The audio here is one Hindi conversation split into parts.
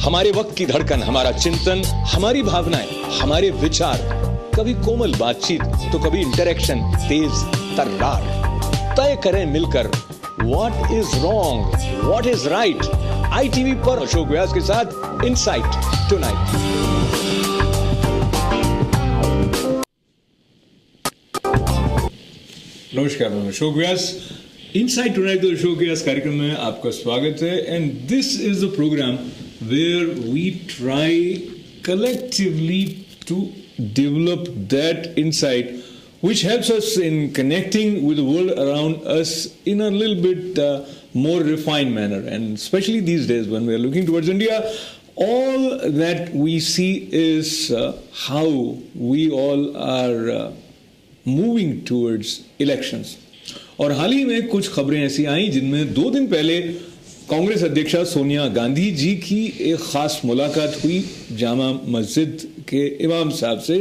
हमारे वक्त की धड़कन, हमारा चिंतन, हमारी भावनाएं, हमारे विचार, कभी कोमल बातचीत तो कभी इंटरेक्शन तेज तर्रार। तय करें मिलकर what is wrong, what is right. ITV पर अशोक व्यास के साथ इनसाइट टुनाइट। नमस्कार, मैं Ashok Vyas. Insight Tonight the Ashok Vyas कार्यक्रम में आपका स्वागत है। And this is the programme where we try collectively to develop that insight which helps us in connecting with the world around us in a little bit more refined manner. And especially these days when we are looking towards India, all that we see is how we all are moving towards elections. और हाल ही में कुछ खबरें ऐसी आई जिनमें 2 दिन पहले कांग्रेस अध्यक्षा सोनिया गांधी जी की एक खास मुलाकात हुई जामा मस्जिद के इमाम साहब से।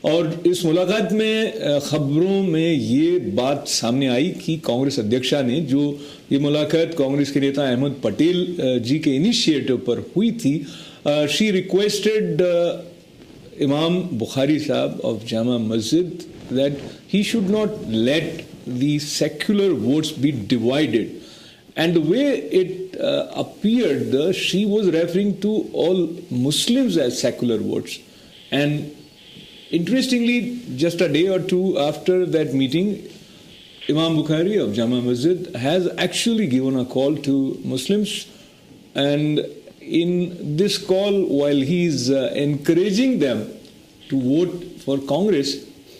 और इस मुलाकात में खबरों में ये बात सामने आई कि कांग्रेस अध्यक्षा ने, जो ये मुलाकात कांग्रेस के नेता अहमद पटेल जी के इनिशिएटिव पर हुई थी, शी रिक्वेस्टेड इमाम बुखारी साहब of Jama Masjid that he should not let the secular votes be divided. And the way it appeared, she was referring to all Muslims as secular votes. And interestingly, just a day or two after that meeting, Imam Bukhari of Jama Masjid has actually given a call to Muslims. And in this call, while he's encouraging them to vote for Congress,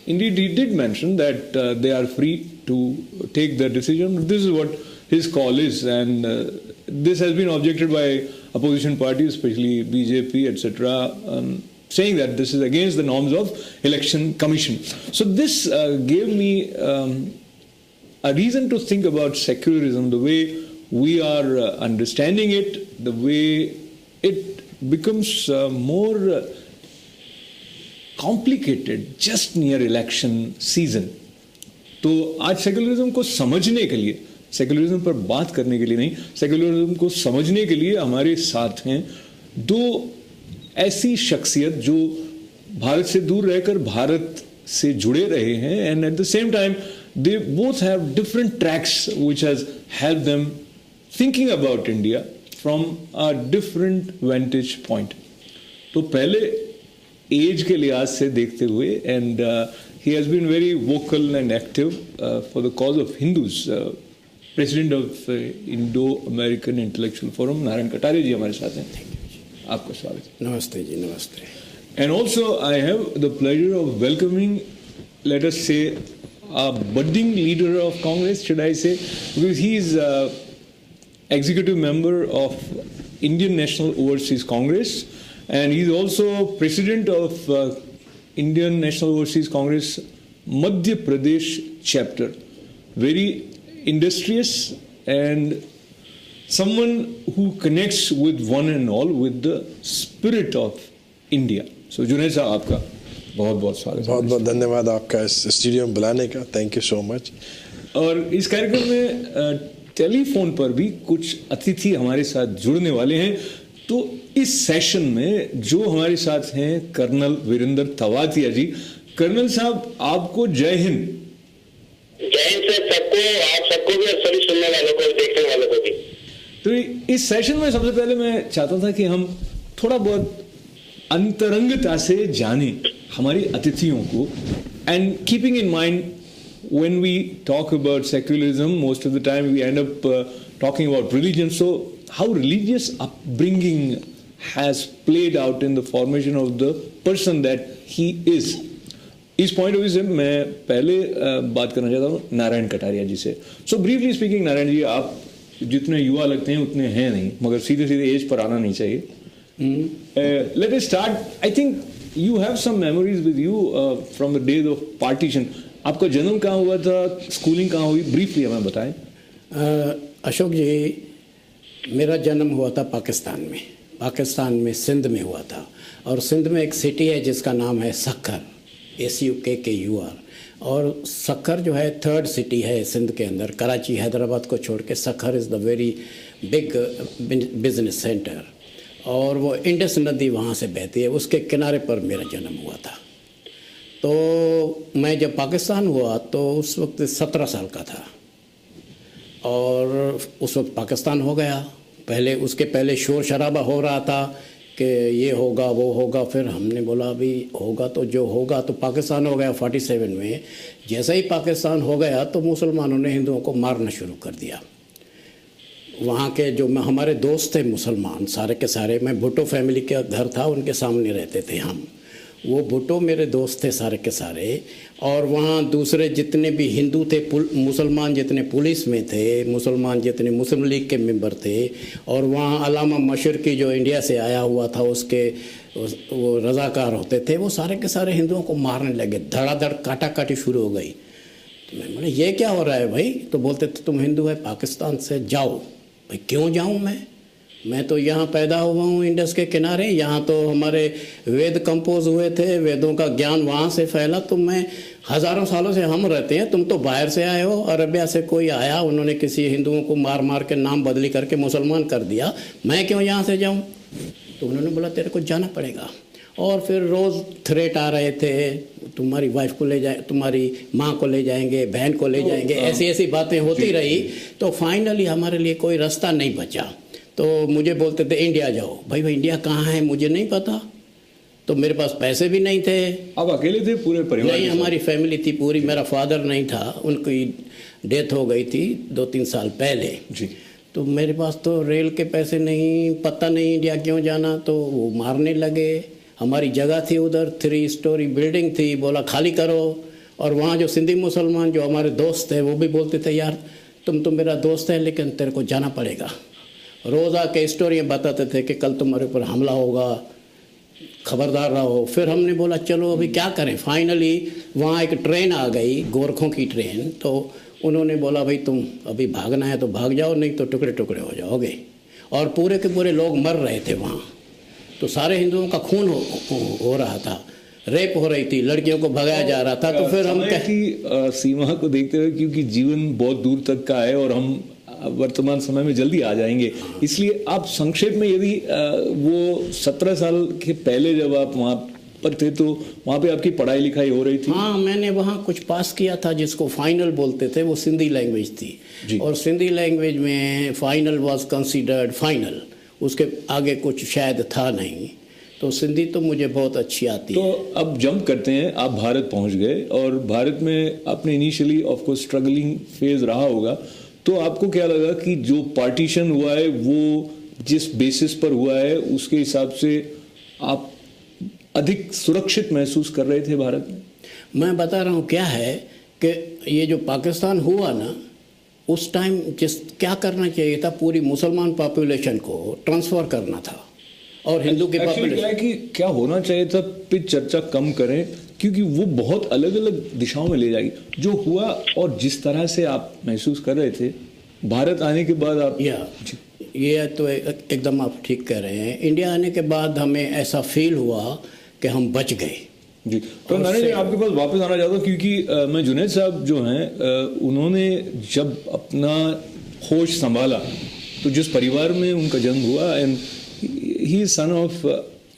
indeed he did mention that they are free to take their decision. This is what his call is, and this has been objected by opposition parties, especially BJP, etc., saying that this is against the norms of election commission. So this gave me a reason to think about secularism, the way we are understanding it, the way it becomes more complicated just near election season. तो आज सेक्युलरिज्म को समझने के लिए, सेक्युलरिज्म पर बात करने के लिए नहीं, सेक्युलरिज्म को समझने के लिए हमारे साथ हैं 2 ऐसी शख्सियत जो भारत से दूर रहकर भारत से जुड़े रहे हैं, and at the same time they both have different tracks which has help them thinking about India from a different वेंटेज point. तो पहले एज के लिहाज से देखते हुए, and he has been very vocal and active for the cause of Hindus. President of Indo-American Intellectual Forum, Narayan Kataria ji हमारे साथ हैं. आपका स्वागत है. नमस्ते जी, नमस्ते. And also I have the pleasure of welcoming, let us say, a budding leader of Congress, should I say, because he is executive member of Indian National Overseas Congress, and he is also president of Indian National Overseas Congress Madhya Pradesh chapter. Very industrious and someone who connects with one and all with the spirit of India. So Junaid साहब, आपका बहुत बहुत स्वागत है. बहुत बहुत धन्यवाद आपका इस स्टूडियो में बुलाने का. Thank you so much. और इस कार्यक्रम में टेलीफोन पर भी कुछ अतिथि हमारे साथ जुड़ने वाले हैं. तो इस सेशन में जो हमारे साथ हैं कर्नल वीरेंद्र तवातिया जी. कर्नल साहब, आपको जय हिंद. जय हिंद सर, सबको, आप सबको भी और सभी सुनने वालों को, देखने वालों को भी. तो इस सेशन में सबसे पहले मैं चाहता था कि हम थोड़ा बहुत अंतरंगता से जाने हमारी अतिथियों को. And keeping in mind when we talk about secularism, most of the time we end up talking about religion. So how religious upbringing has played out in the formation of the person that he is. इस पॉइंट ऑफ व्यू से मैं पहले बात करना चाहता हूँ नारायण कटारिया जी से. सो ब्रीफली स्पीकिंग, नारायण जी, आप जितने युवा लगते हैं उतने हैं नहीं, मगर सीधे सीधे एज पर आना नहीं चाहिए. Let us start. I think you have some memories with you from the days of partition. आपका जन्म कहाँ हुआ था, स्कूलिंग कहाँ हुई, ब्रीफली हमें बताएं. अशोक जी, मेरा जन्म हुआ था पाकिस्तान में सिंध में हुआ था. और सिंध में एक सिटी है जिसका नाम है सक्खर, SUKKUR. और सक्खर जो है 3rd सिटी है सिंध के अंदर. कराची, हैदराबाद को छोड़ के Sukkur is the very big business centre. और वो इंडस नदी वहाँ से बहती है, उसके किनारे पर मेरा जन्म हुआ था। तो मैं जब पाकिस्तान हुआ तो उस वक्त 17 साल का था और उस वक्त पाकिस्तान हो गया। पहले उसके पहले शोर शराबा हो रहा था कि ये होगा वो होगा, फिर हमने बोला अभी होगा तो जो होगा, तो पाकिस्तान हो गया 47 में। जैसे ही पाकिस्तान हो गया तो मुसलमानों ने हिंदुओं को मारना शुरू कर दिया। वहाँ के जो हमारे दोस्त थे मुसलमान सारे के सारे, मैं भुट्टो फैमिली का घर था, उनके सामने रहते थे हम, वो भुट्टो मेरे दोस्त थे सारे के सारे। और वहाँ दूसरे जितने भी हिंदू थे, मुसलमान जितने पुलिस में थे, मुसलमान जितने मुस्लिम लीग के मेंबर थे, और वहाँ अलामा मशरकी जो इंडिया से आया हुआ था उसके वो रज़ाकार होते थे, वो सारे के सारे हिंदुओं को मारने लगे, धड़ाधड़ काटा काटी शुरू हो गई। तो मैं बोला ये क्या हो रहा है भाई? तो बोलते थे तुम हिंदू है पाकिस्तान से जाओ। भाई क्यों जाऊँ मैं तो यहाँ पैदा हुआ हूँ इंडस के किनारे, यहाँ तो हमारे वेद कंपोज हुए थे, वेदों का ज्ञान वहाँ से फैला, तो मैं हज़ारों सालों से हम रहते हैं, तुम तो बाहर से आए हो, अरबिया से कोई आया, उन्होंने किसी हिंदुओं को मार मार के नाम बदली करके मुसलमान कर दिया, मैं क्यों यहाँ से जाऊँ? तो उन्होंने बोला तेरे को जाना पड़ेगा। और फिर रोज़ थ्रेट आ रहे थे, तुम्हारी वाइफ को ले जाए, तुम्हारी माँ को ले जाएंगे, बहन को ले जाएंगे, ऐसी ऐसी बातें होती रही। तो फाइनली हमारे लिए कोई रास्ता नहीं बचा, तो मुझे बोलते थे इंडिया जाओ। भाई इंडिया कहाँ है मुझे नहीं पता, तो मेरे पास पैसे भी नहीं थे। आप अकेले थे पूरे परिवार? नहीं, हमारी फैमिली थी पूरी। मेरा फादर नहीं था, उनकी डेथ हो गई थी 2-3 साल पहले जी। तो मेरे पास तो रेल के पैसे नहीं, पता नहीं इंडिया क्यों जाना, तो वो मारने लगे। हमारी जगह थी उधर, 3 स्टोरी बिल्डिंग थी, बोला खाली करो। और वहाँ जो सिंधी मुसलमान जो हमारे दोस्त थे वो भी बोलते थे यार तुम तो मेरा दोस्त है लेकिन तेरे को जाना पड़ेगा। रोज़ आके स्टोरियाँ बताते थे कि कल तुम्हारे ऊपर हमला होगा, खबरदार रहो। फिर हमने बोला चलो अभी क्या करें। फाइनली वहाँ एक ट्रेन आ गई, गोरखों की ट्रेन, तो उन्होंने बोला भाई तुम अभी भागना है तो भाग जाओ, नहीं तो टुकड़े टुकड़े हो जाओगे। और पूरे के पूरे लोग मर रहे थे वहाँ, तो सारे हिंदुओं का खून हो रहा था, रेप हो रही थी, लड़कियों को भगाया जा रहा था। तो फिर हम की सीमा को देखते हुए, क्योंकि जीवन बहुत दूर तक का है और हम वर्तमान समय में जल्दी आ जाएंगे, इसलिए आप संक्षेप में यदि वो 17 साल के पहले जब आप वहाँ पर थे तो वहाँ पे आपकी पढ़ाई लिखाई हो रही थी? हाँ, मैंने वहाँ कुछ पास किया था जिसको फाइनल बोलते थे, वो सिंधी लैंग्वेज थी। और सिंधी लैंग्वेज में फाइनल वाज कंसीडर्ड फाइनल, उसके आगे कुछ शायद था नहीं। तो सिंधी तो मुझे बहुत अच्छी आती है। तो अब जंप करते हैं, आप भारत पहुँच गए और भारत में आपने इनिशियली ऑफकोर्स स्ट्रगलिंग फेज रहा होगा, तो आपको क्या लगा कि जो पार्टीशन हुआ है वो जिस बेसिस पर हुआ है उसके हिसाब से आप अधिक सुरक्षित महसूस कर रहे थे भारत में? मैं बता रहा हूँ क्या है कि ये जो पाकिस्तान हुआ ना, उस टाइम क्या करना चाहिए था, पूरी मुसलमान पॉपुलेशन को ट्रांसफ़र करना था और हिंदू की पॉपुलेशन क्या होना चाहिए था पे चर्चा कम करें, क्योंकि वो बहुत अलग अलग दिशाओं में ले जाएगी। जो हुआ और जिस तरह से आप महसूस कर रहे थे भारत आने के बाद आप ये तो एकदम आप ठीक कह रहे हैं। इंडिया आने के बाद हमें ऐसा फील हुआ कि हम बच गए जी। तो नारायण जी आपके पास वापस आना चाहता हूँ, क्योंकि मैं जुनैद साहब जो हैं उन्होंने जब अपना होश संभाला तो जिस परिवार में उनका जन्म हुआ, and he is son of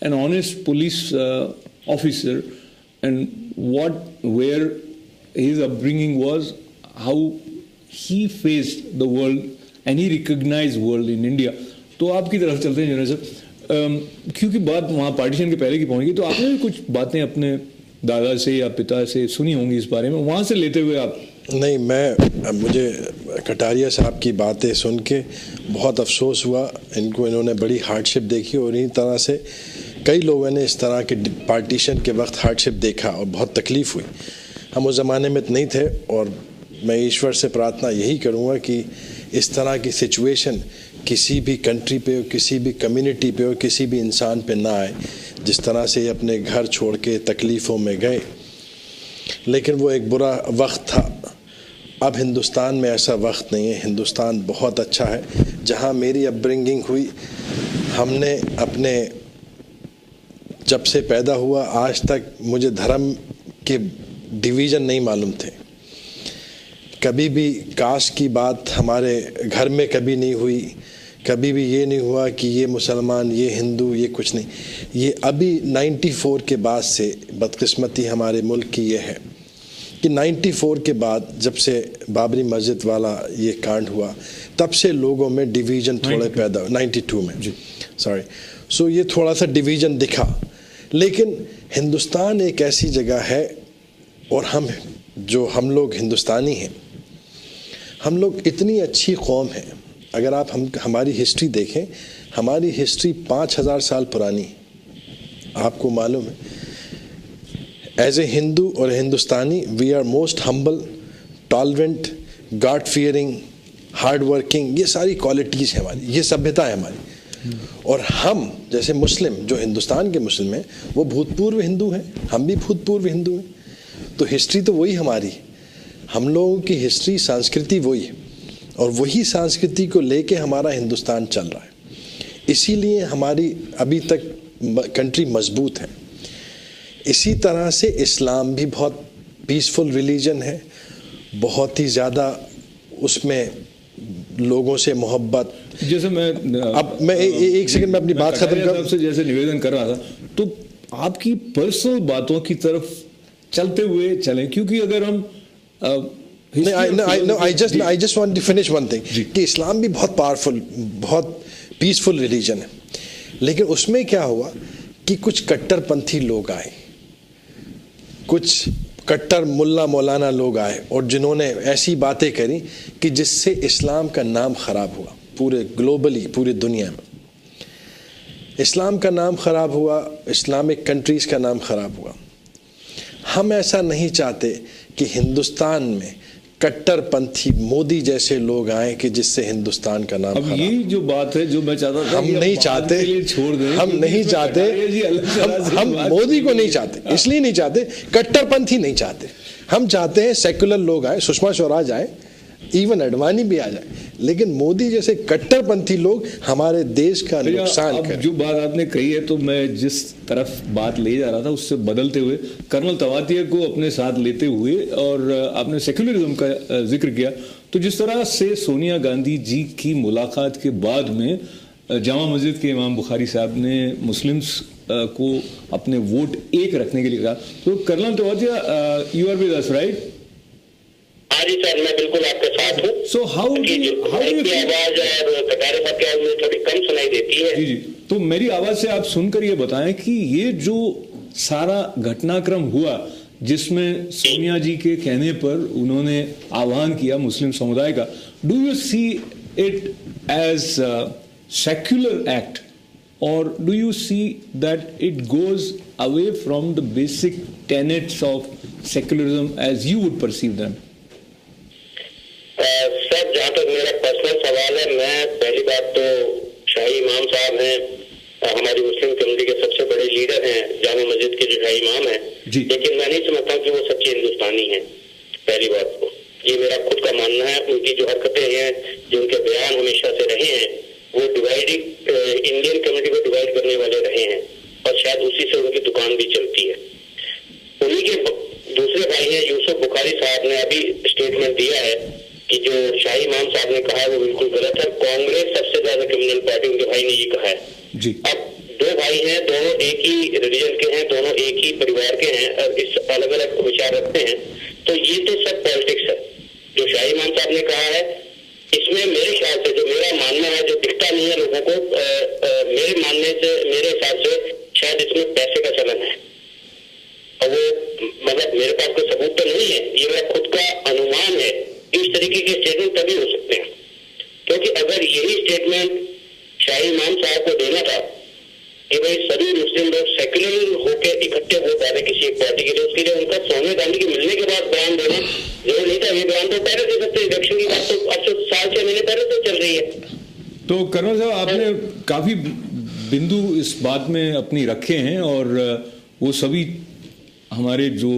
an honest police officer, and where his upbringing was, how he faced the world and he recognized world in India. तो आपकी तरफ चलते हैं जुनैद साहब, क्योंकि बात वहाँ पार्टीशन के पहले की पहुँची, तो आपने भी कुछ बातें अपने दादा से या पिता से सुनी होंगी इस बारे में, वहाँ से लेते हुए आप? नहीं, मुझे कटारिया साहब की बातें सुन के बहुत अफसोस हुआ। इन्होंने बड़ी हार्डशिप देखी और इन्हीं तरह से कई लोगों ने इस तरह के पार्टीशन के वक्त हार्डशिप देखा और बहुत तकलीफ़ हुई। हम उस ज़माने में तो नहीं थे और मैं ईश्वर से प्रार्थना यही करूँगा कि इस तरह की सिचुएशन किसी भी कंट्री पे हो, किसी भी कम्युनिटी पे हो, किसी भी इंसान पे ना आए, जिस तरह से अपने घर छोड़ के तकलीफ़ों में गए। लेकिन वो एक बुरा वक्त था। अब हिंदुस्तान में ऐसा वक्त नहीं है, हिंदुस्तान बहुत अच्छा है। जहाँ मेरी अपब्रिंगिंग हुई, हमने अपने जब से पैदा हुआ आज तक मुझे धर्म के डिवीज़न नहीं मालूम थे। कभी भी कास्ट की बात हमारे घर में कभी नहीं हुई कभी भी ये नहीं हुआ कि ये मुसलमान, ये हिंदू, ये कुछ नहीं। ये अभी 94 के बाद से बदकिस्मती हमारे मुल्क की ये है कि 94 के बाद जब से बाबरी मस्जिद वाला ये कांड हुआ, तब से लोगों में डिवीज़न थोड़े पैदा, 92 में सॉरी, सो ये थोड़ा सा डिवीज़न दिखा। लेकिन हिंदुस्तान एक ऐसी जगह है, और हम लोग हिंदुस्तानी हैं, हम लोग इतनी अच्छी कौम हैं। अगर आप हमारी हिस्ट्री देखें, हमारी हिस्ट्री 5000 साल पुरानी है। आपको मालूम है, एज ए हिंदू और Hindustani, we are most humble, tolerant, god fearing, hard working, ये सारी क्वालिटीज़ हैं हमारी, ये सभ्यता है हमारी। और हम जैसे मुस्लिम, जो हिंदुस्तान के मुस्लिम हैं, वो भूतपूर्व हिंदू हैं, हम भी भूतपूर्व हिंदू हैं। तो हिस्ट्री तो वही हमारी, हम लोगों की हिस्ट्री, संस्कृति वही है, और वही संस्कृति को लेके हमारा हिंदुस्तान चल रहा है। इसीलिए हमारी अभी तक कंट्री मजबूत है। इसी तरह से इस्लाम भी बहुत पीसफुल रिलीजन है, बहुत ही ज़्यादा उसमें लोगों से मोहब्बत। जैसे मैं एक सेकंड में अपनी बात खत्म कर, आपसे जैसे निवेदन कर रहा था, तो आपकी पर्सनल बातों की तरफ चलते हुए चलें, क्योंकि अगर हम I just want to finish one thing कि इस्लाम भी बहुत पावरफुल, बहुत पीसफुल रिलीजन है, लेकिन उसमें क्या हुआ कि कुछ कट्टरपंथी लोग आए, कुछ कट्टर मुल्ला मौलाना लोग आए, और जिन्होंने ऐसी बातें करी कि जिससे इस्लाम का नाम ख़राब हुआ पूरे ग्लोबली, पूरी दुनिया में। इस्लाम का नाम ख़राब हुआ, इस्लामिक कंट्रीज़ का नाम ख़राब हुआ। हम ऐसा नहीं चाहते कि हिंदुस्तान में कट्टरपंथी मोदी जैसे लोग आए कि जिससे हिंदुस्तान का नाम खराब। ये जो बात है जो मैं चाहता था, हम नहीं चाहते, छोड़ दें, हम नहीं चाहते, हम मोदी को नहीं चाहते, इसलिए नहीं चाहते, कट्टरपंथी नहीं चाहते। हम चाहते हैं सेकुलर लोग आए, सुषमा स्वराज आए, इवन अडवाणी भी आ जाए, लेकिन मोदी जैसे कट्टरपंथी लोग हमारे देश का नुकसान करें। जो बात आपने कही है, तो मैं जिस तरफ बात ले जा रहा था उससे बदलते हुए कर्नल तवातिया को अपने साथ लेते हुए, और आपने सेक्युलरिज्म का जिक्र किया, तो जिस तरह से सोनिया गांधी जी की मुलाकात के बाद में जामा मस्जिद के इमाम बुखारी साहब ने मुस्लिम्स को अपने वोट एक रखने के लिए कहा, तो colonel Tawatia, you are with us right? हाँ जी सर, मैं बिल्कुल आपके साथ हूँ। So how आवाज और कटारे साहब की आवाज मुझे थोड़ी कम सुनाई देती है। जी, तो मेरी आवाज से आप सुनकर ये बताएं कि ये जो सारा घटनाक्रम हुआ, जिसमें सोनिया जी के कहने पर उन्होंने आह्वान किया मुस्लिम समुदाय का, do you see it as secular act, और do you see that it goes away from the basic tenets of secularism as you would perceive them? Sir, जहाँ तक मेरा पर्सनल सवाल है, मैं पहली बात तो शाही इमाम साहब हैं, हमारी मुस्लिम कम्युनिटी के सबसे बड़े लीडर हैं, जामा मस्जिद के जो शाही इमाम हैं, लेकिन मैं नहीं समझता कि वो सच्चे हिंदुस्तानी हैं। पहली बात को ये मेरा खुद का मानना है। उनकी जो हरकतें हैं, जो उनके बयान हमेशा से रहे हैं, वो इंडियन कम्युनिटी को डिवाइड करने वाले रहे हैं, और शायद उसी से उनकी दुकान भी चलती है। उन्हीं के दूसरे भाई हैं यूसुफ बुखारी साहब ने अभी स्टेटमेंट दिया है कि जो शाही इमाम साहब ने कहा है वो बिल्कुल गलत है। कांग्रेस सबसे ज्यादा क्रिमिनल पार्टी, उनके भाई ने ये कहा है जी। अब दो भाई हैं, दोनों एक ही रिलीजन के हैं, दोनों एक ही परिवार के हैं, और इस अलग अलग विचार रखते हैं, तो ये तो सब पॉलिटिक्स है। जो शाही इमाम साहब ने कहा है, इसमें मेरे ख्याल से जो मेरा मानना है, जो दिखता नहीं है लोगों को, मेरे मानने से, मेरे हिसाब से शायद इसमें पैसे का चलन है, और वो मतलब मेरे पास कोई सबूत तो नहीं है, ये मेरा खुद का अनुमान है। इस तरीके के स्टेटमेंट तभी हो सकते हैं, क्योंकि अगर यही स्टेटमेंट शाही इमाम साहब को देना था कि भाई सभी मुस्लिम लोग सेक्युलर होकर इकट्ठे वोट डाले किसी एक पार्टी के लिए, उसके लिए उनका सोनिया गांधी के मिलने के बाद बयान देना जरूर नहीं था। ये बयान तो पहले दे सकते, इलेक्शन की बात तो अब से 4-6 महीने पहले से चल रही है। तो कर्नल साहब, आपने काफी बिंदु इस बात में अपनी रखे हैं, और वो सभी हमारे जो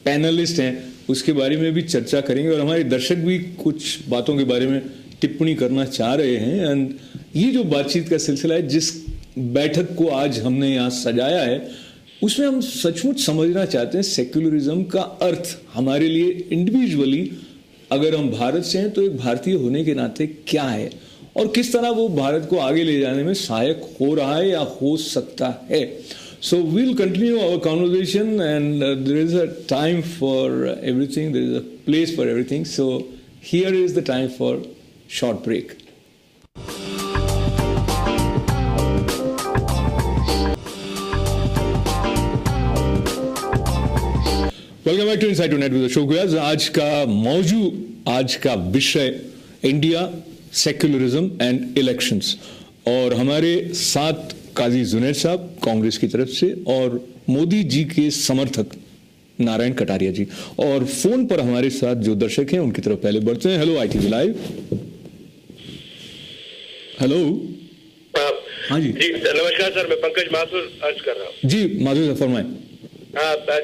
पैनलिस्ट हैं उसके बारे में भी चर्चा करेंगे, और हमारे दर्शक भी कुछ बातों के बारे में टिप्पणी करना चाह रहे हैं। एंड ये जो बातचीत का सिलसिला है, जिस बैठक को आज हमने यहाँ सजाया है, उसमें हम सचमुच समझना चाहते हैं सेक्युलरिज्म का अर्थ हमारे लिए इंडिविजुअली, अगर हम भारत से हैं तो एक भारतीय होने के नाते क्या है, और किस तरह वो भारत को आगे ले जाने में सहायक हो रहा है या हो सकता है. So we'll continue our conversation, and there is a time for everything. There is a place for everything. So here is the time for short break. Welcome back to Inside to Net with Ashok Vyas. आज का मौजू, आज का विषय इंडिया, सेक्युलरिज्म एंड इलेक्शंस, और हमारे साथ काजी जुनैद साहब कांग्रेस की तरफ से और मोदी जी के समर्थक नारायण कटारिया जी, और फोन पर हमारे साथ जो दर्शक हैं उनकी तरफ पहले बढ़ते हैं. Hello ITV live. हेलो. हाँ जी नमस्कार सर, मैं पंकज माथुर अर्ज कर रहा हूँ. जी माथुर साहब फरमाएं.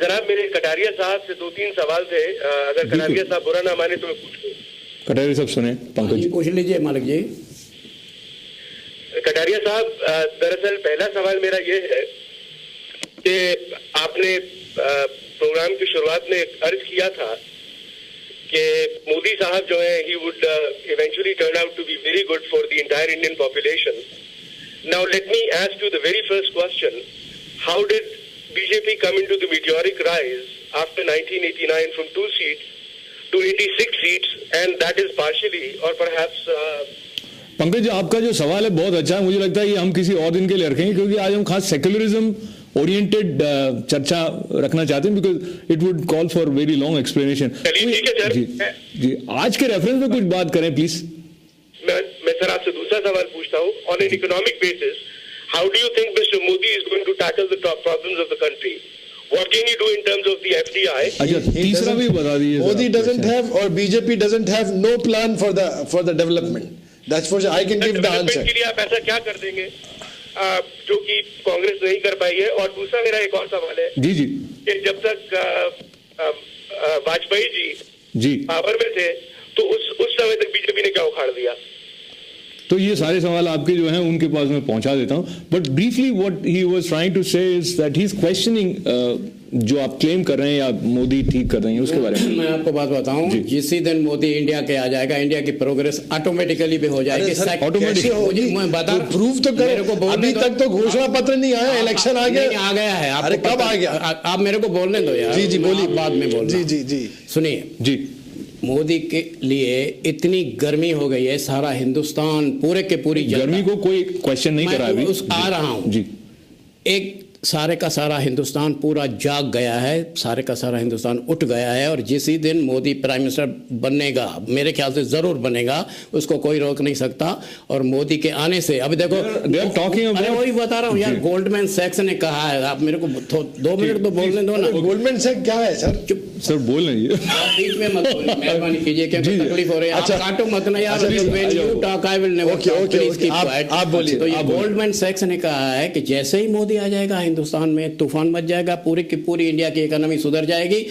जनाब मेरे कटारिया साहब से 2-3 सवाल थे, अगर कटारिया साहब बुरा ना माने तो मैं पूछ लूं. कटारिया साहब सुने. पंकज जी पूछ लीजिए. मालिक जी. कटारिया साहब, दरअसल पहला सवाल मेरा ये है कि आपने प्रोग्राम की शुरुआत में अर्ज किया था कि मोदी साहब जो है he would eventually turn out to be very good for the entire Indian population. Now let me ask you the very first question. How did BJP come into the meteoric rise after 1989 from 2 seats to 86 seats, and that is partially or perhaps Pankaj ji, आपका जो सवाल है बहुत अच्छा है. मुझे लगता है ये हम किसी और दिन के लिए रखेंगे, क्योंकि आज हम खास सेक्युलरिज्म ओरिएंटेड चर्चा रखना चाहते हैं, because it would call for very long explanation. जी आज के रेफरेंस में कुछ बात करें प्लीज. मैं सर आपसे दूसरा सवाल पूछता हूँ. On an economic basis, how do you think Mr. Modi is going to tackle the top problems of the country? What can he do in terms of the FDI? अच्छा, तीसरा भी बता दीजिए. Modi doesn't have, or BJP doesn't have no plan for the development. That's for sure. I can give the answer. के लिए आप ऐसा क्या कर देंगे जो कि कांग्रेस नहीं कर पाई है? और दूसरा मेरा एक और सवाल है. जी जी. कि जब तक वाजपेयी जी पावर में थे तो उस समय तक बीजेपी ने क्या उखाड़ दिया? तो ये सारे सवाल आपके जो हैं उनके पास मैं पहुंचा देता हूं. But briefly what he was trying to say is that he is questioning जो आप क्लेम कर रहे हैं या मोदी ठीक कर रहे हैं उसके बारे में. मैं आपको बात बताऊं, जिस दिन मोदी इंडिया के आ जाएगा, इंडिया की प्रोग्रेस ऑटोमेटिकली भी हो जाएगी. ऑटोमेटिकली मैं बता, प्रूफ तो करो. अभी तक तो घोषणा पत्र नहीं आया, इलेक्शन आ गया है. अरे कब आ गया? आप मेरे को बोलने दो यार. जी बोलिए. बाद में बोलना. जी सुनिए जी. मोदी के लिए इतनी गर्मी हो गई है, सारा हिंदुस्तान पूरे के पूरी गर्मी को कोई क्वेश्चन नहीं करा अभी. आ रहा हूं जी. एक सारे का सारा हिंदुस्तान पूरा जाग गया है, सारे का सारा हिंदुस्तान उठ गया है. और जिस ही दिन मोदी प्राइम मिनिस्टर बनेगा, मेरे ख्याल से जरूर बनेगा, उसको कोई रोक नहीं सकता. और मोदी के आने से अभी देखो, अरे वही बता रहा हूँ यार, गोल्डमैन सैक्स ने कहा है. आप मेरे को 2 मिनट तो बोलने दो ना. गोल्डमैन सैक्स क्या है सर? चुप सर बोल रही है. बीच में मत बोलिए, मेहरबानी कीजिए, क्योंकि तकलीफ हो रही है. अच्छा काटो मत ना यार. आप बोलिए. तो ये गोल्डमैन सैक्स ने कहा है कि जैसे ही मोदी आ जाएगा हिंदुस्तान में तूफान मच जाएगा, पूरी की पूरी इंडिया की इकोनॉमी सुधर जाएगी.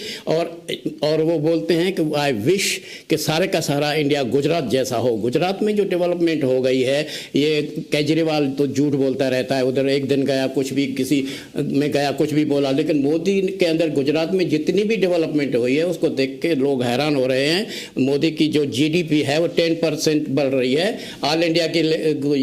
और वो बोलते हैं कि आई विश कि सारे का सारा इंडिया गुजरात जैसा हो. गुजरात में जो डेवलपमेंट हो गई है, ये केजरीवाल तो झूठ बोलता रहता है. उधर एक दिन गया, कुछ भी किसी में गया, कुछ भी बोला. लेकिन मोदी के अंदर गुजरात में जितनी भी डेवलपमेंट हुई है उसको देख के लोग हैरान हो रहे हैं. मोदी की जो GDP है वो 10% बढ़ रही है. ऑल इंडिया की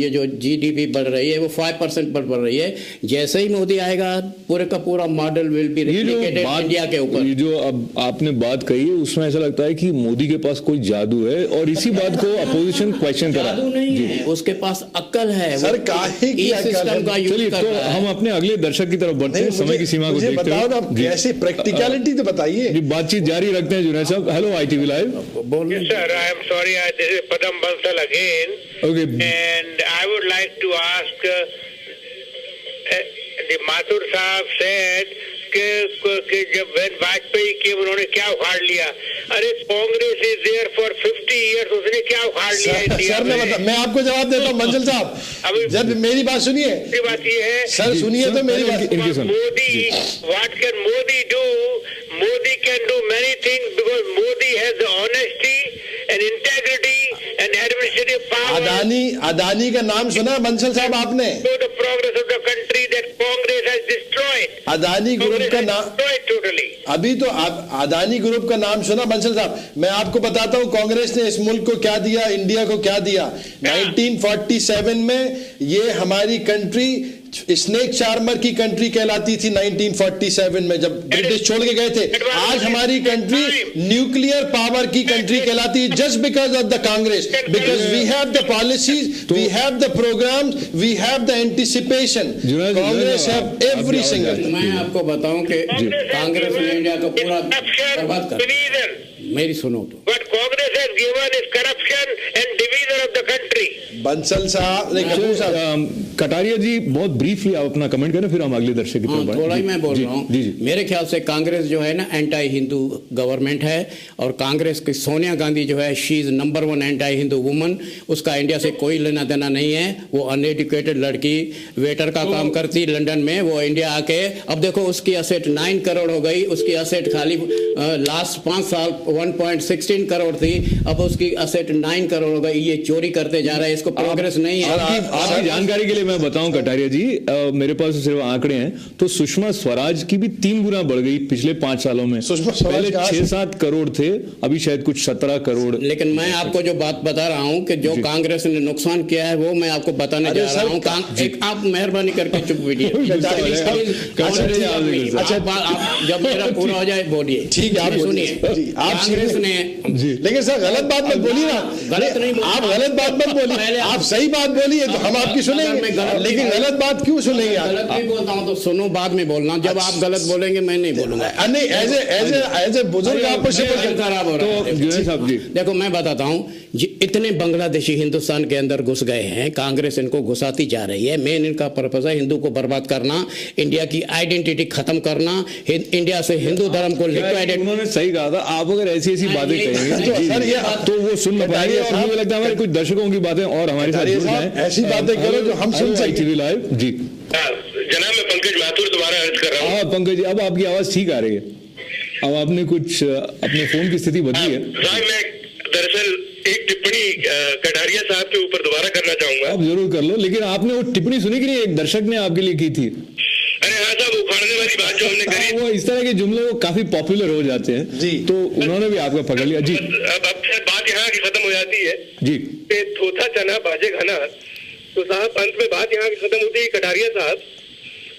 ये जो GDP बढ़ रही है वो 5% बढ़ रही है. जैसे ही मोदी आएगा पूरे का पूरा model will be replicated India के ऊपर. ये जो अब आपने बात कही है उसमें ऐसा लगता है कि मोदी के पास कोई जादू है, और इसी बात को अपोजिशन क्वेश्चन करा. जादू नहीं है, उसके पास अक्ल है. सर काहे की अक्ल है? चलिए तो हम अपने अगले दर्शक की तरफ बढ़ते हैं, समय की सीमा को देखते हुए. बताओ ना कैसे प्रैक्टिकलिटी तो बताइए. बातचीत जारी रखते हैं जुनैद साहब. Hello ITV live. Sir I am sorry, this is Padam Bansal again. Okay. And I would like to ask the Mathur Saab said कि जब वाजपेयी के उन्होंने क्या उखाड़ लिया. अरे Congress is there for 50 years, उसने क्या उखाड़ लिया इंडिया में? मैं आपको जवाब देता हूँ मंजिल साहब. जब मेरी बात सुनिए. बात ये है सर, सुनिए तो मेरी बात. Modi, what can Modi do? Modi can do many things because Modi has the honesty and integrity and administration executive power. Adani का नाम सुना बंसल साहब आपने? To the progress of the country that Congress has destroyed. Adani group का नाम totally. अभी तो अदानी ग्रुप का नाम सुना बंसल साहब? मैं आपको बताता हूँ कांग्रेस ने इस मुल्क को क्या दिया, इंडिया को क्या दिया। 1947 में ये हमारी कंट्री स्नेक चार्मर की कंट्री कहलाती थी 1947 में, जब ब्रिटिश छोड़ के गए थे। आज हमारी कंट्री न्यूक्लियर पावर की कंट्री कहलाती है, just because of the Congress, because we have the policies, we have the programmes, we have the anticipation. Congress have every single. मैं आपको बताऊं कि कांग्रेस ने इंडिया को पूरा बर्बाद कर दिया। मेरी सुनो तो। But Congress has given is corruption and division of the country. Bansal साहब, कटारिया जी बहुत ब्रीफली आप अपना कमेंट करें, फिर हम अगले दर्शक की तरफ बढ़ें। थोड़ा ही मैं बोल रहा हूँ। मेरे ख्याल से कांग्रेस जो है ना एंटी हिंदू गवर्नमेंट है, और कांग्रेस की सोनिया गांधी जो है she is number 1 anti Hindu woman. उसका इंडिया से कोई लेना देना नहीं है। वो अनएडुकेटेड लड़की वेटर का काम करती लंदन में, वो इंडिया आके अब देखो उसकी असेट 9 करोड़ हो गई। उसकी असेट खाली लास्ट 5 साल 1.16 करोड़ थी, अब उसकी असेट 9 करोड़ हो गई। ये चोरी करते जा रहा है, इसको प्रोग्रेस नहीं है। आपकी जानकारी के लिए मैं बताऊं कटारिया जी, मेरे पास सिर्फ आंकड़े हैं तो सुषमा स्वराज की भी 3 गुना बढ़ गई पिछले 5 सालों में। पहले 6-7 करोड़ थे, अभी शायद कुछ 17 करोड़। लेकिन मैं आपको जो बात बता रहा हूं कि जो कांग्रेस ने नुकसान किया है वो मैं आपको बताने जा रहा हूं। आप मेहरबानी करके चुप बैठिए। जब मेरा पूरा हो जाए बोलिए। ठीक है, आप सुनिए। कांग्रेस ने, लेकिन सर गलत बात मत बोलिए ना। गलत नहीं, आप गलत बात मत बोलिए, आप सही बात बोलिए तो हम आपकी सुनेंगे, लेकिन गलत बात क्यों सुनेंगे आप? गलत नहीं बोलता हूं तो सुनो, बाद में बोलना। जब आप गलत बोलेंगे मैं नहीं बोलूंगा। नहीं, एज ए बुजुर्ग आपको खराब हो रहा है। देखो मैं बताता हूं, इतने बांग्लादेशी हिंदुस्तान के अंदर घुस गए हैं, कांग्रेस इनको घुसाती जा रही है। मेन इनका पर्पस है हिंदू को बर्बाद करना, इंडिया की आइडेंटिटी खत्म करना, इंडिया से हिंदू धर्म को लिक्विडेट। उन्होंने सही कहा था। आप अगर ऐसी बातें कहेंगे सर ये तो वो सुन पाएंगे, और मुझे लगता है हमारे कुछ दर्शकों की बातें और हमारे साथ जुड़ जाएं। ऐसी बातें करो जो हम सुन सकें। टीवी लाइव जी जनाब, मैं पंकज माथुर दोबारा अर्ज कर रहा हूँ। हाँ पंकज जी, अब आपकी आवाज ठीक आ रही है। अब आपने कुछ अपने फोन की स्थिति बदली है। मैं दरअसल एक टिप्पणी कटारिया साहब के ऊपर दोबारा करना चाहूंगा। आप जरूर कर लो, लेकिन आपने वो टिप्पणी सुनी कि नहीं? एक दर्शक ने आपके लिए की थी। अरे हाँ साहब, उखाड़ने वाली बात जो हमने करी, वो इस तरह के जुमले वो काफी पॉपुलर हो जाते हैं जी, तो उन्होंने भी आपका पकड़ लिया जी। अब बात यहाँ की खत्म हो जाती है जी, थोथा चना बाजे खाना। तो साहब अंत में बात यहाँ की खत्म होती है। कटारिया साहब,